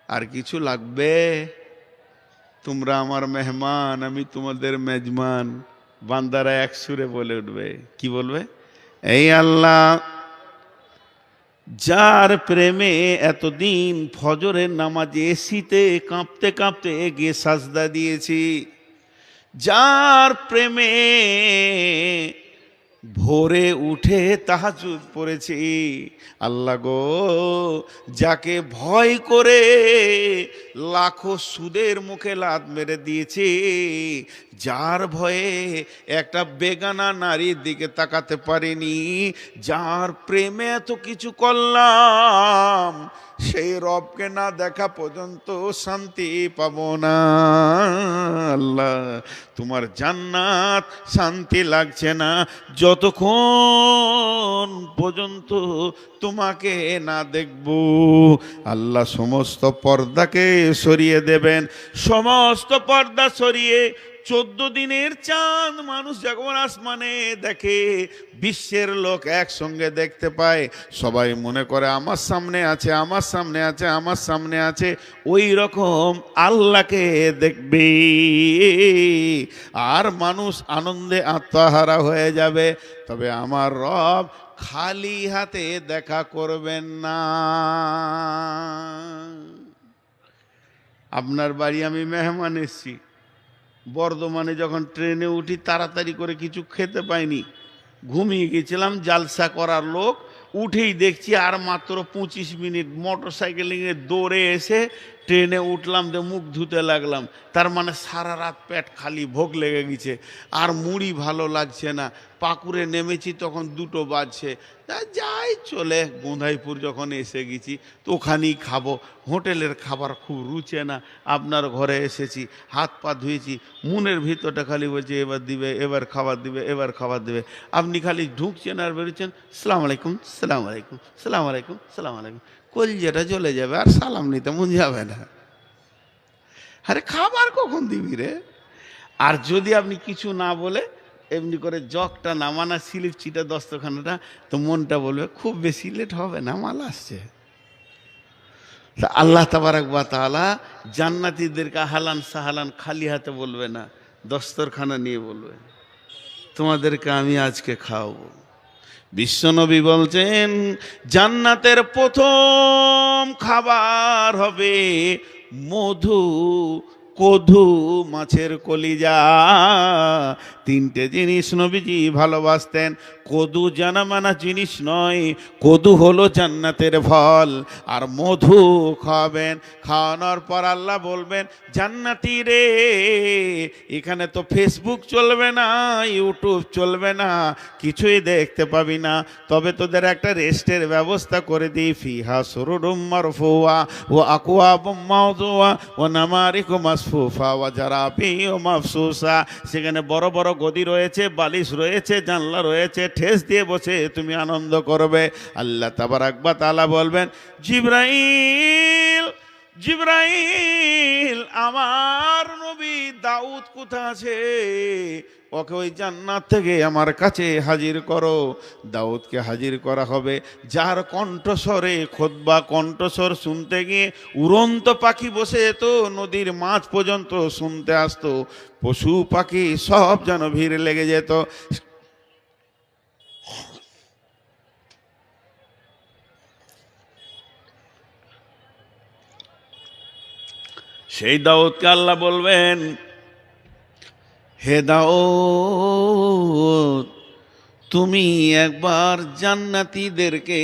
আর কিছু লাগবে? তোমরা আমার মেহমান, আমি তোমাদের মেজমান। বান্দারা এক সুরে বলে উঠবে, কি বলবে? এই আল্লাহ, যার প্রেমে এতদিন ফজরের নামাজে এসিতে কাঁপতে কাঁপতে গিয়ে সাজদা দিয়েছি, যার প্রেমে ভোরে উঠে তাহাজ্জুদ পড়েছি, আল্লাহ গো, যাকে ভয় করে লাখো সুদের মুখে লাত মেরে দিয়েছি, যার ভয়ে একটা বেগানা নারীর দিকে তাকাতে পারিনি, যার প্রেমে এত কিছু করলাম, সেই রবকে না দেখা পর্যন্ত শান্তি পাবো না। আল্লাহ, তোমার জান্নাত শান্তি লাগছে না যতক্ষণ পর্যন্ত তোমাকে না দেখব। আল্লাহ সমস্ত পর্দাকে সরিয়ে দেবেন। সমস্ত পর্দা সরিয়ে 14 দিনের চাঁদ মানুষ যখন আসমানে দেখে, বিশ্বের লোক একসঙ্গে দেখতে পায়, সবাই মনে করে আমার সামনে আছে, আমার সামনে আছে, আমার সামনে আছে। ওই রকম আল্লাহকে দেখবে আর মানুষ আনন্দে আত্মহারা হয়ে যাবে। তবে আমার রব খালি হাতে দেখা করবেন না। আপনার বাড়ি আমি মেহমান এসছি, বর্ধমানে যখন ট্রেনে উঠি তাড়াতাড়ি করে কিছু খেতে পাইনি, ঘুমিয়ে গেছিলাম। জালসা করার লোক, উঠেই দেখছি আর মাত্র 25 মিনিট মোটর সাইকেলিংয়ে দৌড়ে এসে ট্রেনে উঠলাম, যে মুখ ধুতে লাগলাম। তার মানে সারা রাত পেট খালি, ভোগ লেগে গেছে, আর মুড়ি ভালো লাগছে না। পাকুড়ে নেমেছি তখন 2টো বাজছে। যাই চলে গোঁধাইপুর যখন এসে গেছি তো ওখানেই খাবো, হোটেলের খাবার খুব রুচে না। আপনার ঘরে এসেছি, হাত পা ধুয়েছি, মনের ভিতরটা খালি বলছে এবার দিবে, এবার খাবার দিবে, এবার খাবার দিবে। আপনি খালি ঢুকছেন আর বেরোচ্ছেন, সালাম আলাইকুম, সালাম আলাইকুম, সালাম আলাইকুম, সালাম আলাইকুম। কলজেটা জ্বলে যাবে, আর সালাম নিতে মন যাবে না। আরে খাবার কখন দিবি রে? আর যদি আপনি কিছু না বলে এমনি করে জগটা নামানা, স্লিপ চিটা দস্তখানাটা, তো মনটা বলবে খুব বেশি লেট হবে না, মাল আসছে। তা আল্লাহ তাবারাক ওয়া তাআলা জান্নাতীদেরকে আহলান সাহালান খালি হাতে বলবে না, দস্তরখানা নিয়ে বলবে, তোমাদেরকে আমি আজকে খাওয়াবো। বিশ্বনবী বলছেন, জান্নাতের প্রথম খাবার হবে মধু, কদু, মাছের কলিজা। 3টে জিনিস নবীজি ভালোবাসতেন। কদু জানা মানা জিনিস নয়, কদু হলো জান্নাতের ফল। আর মধু খাবেন, খাওয়ানোর পর আল্লাহ বলবেন, জান্নাতি রে, এখানে তো ফেসবুক চলবে না, ইউটিউব চলবে না, কিছুই দেখতে পাবি না, তবে তোদের একটা রেস্টের ব্যবস্থা করে দিই। ফিহা সুরুরুম মারফুয়া ওয়া আকওয়াবুম মাওদুয়া ওয়া নামারিকু মাসফুফা ওয়া জারাবিউ মাফসুসা। সেখানে বড় বড় গদি রয়েছে, বালিশ রয়েছে, জানলা রয়েছে, ঠেস দিয়ে বসে তুমি আনন্দ করবে। আল্লাহ তাবারাক ওয়া তাআলা বলবেন, জিবরাইল, জিবরাইল, আমার নবী দাউদ কোথা আছে? ওকে ওই জান্নাত থেকে আমার কাছে হাজির করো। দাউদকে হাজির করা হবে, যার কণ্ঠস্বরে খুতবা, কণ্ঠস্বর শুনতে গিয়ে উড়ন্ত পাখি বসে যেত, নদীর মাছ পর্যন্ত শুনতে আসতো, পশু পাখি সব যেন ভিড় লেগে যেত। সেই দাউদকে আল্লাহ বলবেন, হে দাউদ, তুমি একবার জান্নাতীদেরকে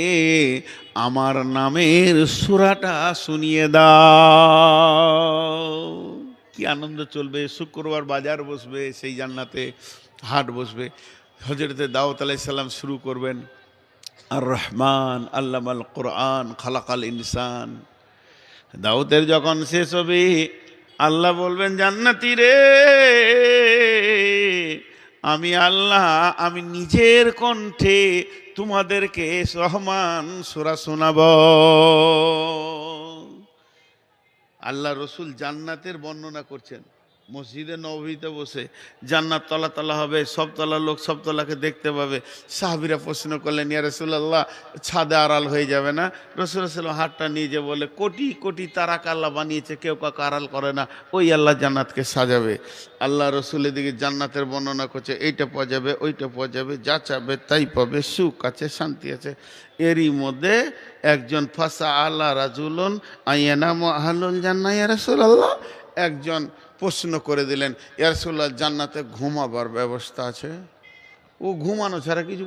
আমার নামের সূরাটা শুনিয়ে দাও। কি আনন্দ চলবে! শুক্রবার বাজার বসবে, সেই জান্নাতে হাট বসবে। হযরতে দাউদ আলাইহিস সালাম শুরু করবেন, আর রহমান আল্লামাল কোরআন খালাকাল ইনসান। দাউদের যখন শেষ হবে, আল্লাহ বলবেন, জান্নাতি রে, আমি আল্লাহ আমি নিজের কণ্ঠে তোমাদেরকে রহমান সূরা শোনাব। আল্লাহ রসুল জান্নাতের বর্ণনা করছেন মসজিদে নববীতে বসে। জান্নাত তলা তলা হবে, সব তলার লোক সব তলাকে দেখতে পাবে। সাহাবীরা প্রশ্ন করলেন, ইয়া রাসূলুল্লাহ, ছাদে আড়াল হয়ে যাবে না? রাসূলুল্লাহ সাল্লাল্লাহু আলাইহি ওয়াসাল্লাম হাতটা নিয়ে যে বলে, কোটি কোটি তারাকে আল্লাহ বানিয়েছে, কেউ কাউকে আড়াল করে না, ওই আল্লাহ জান্নাতকে সাজাবে। আল্লাহ রসুলের দিকে জান্নাতের বর্ণনা করছে, এইটা পাওয়া যাবে, ওইটা পাওয়া যাবে, যা চাবে তাই পাবে, সুখ আছে, শান্তি আছে। এরই মধ্যে একজন ফাসা আল্লাহ রাজুলুন আইয়ানামু আহলুল জান্নাহ ইয়া রাসূলুল্লাহ, একজন প্রশ্ন করে দিলেন, ইয়া রাসূলুল্লাহ, জান্নাতে ঘুমাবার ব্যবস্থা আছে? ও ঘুমানো ছাড়া কিছু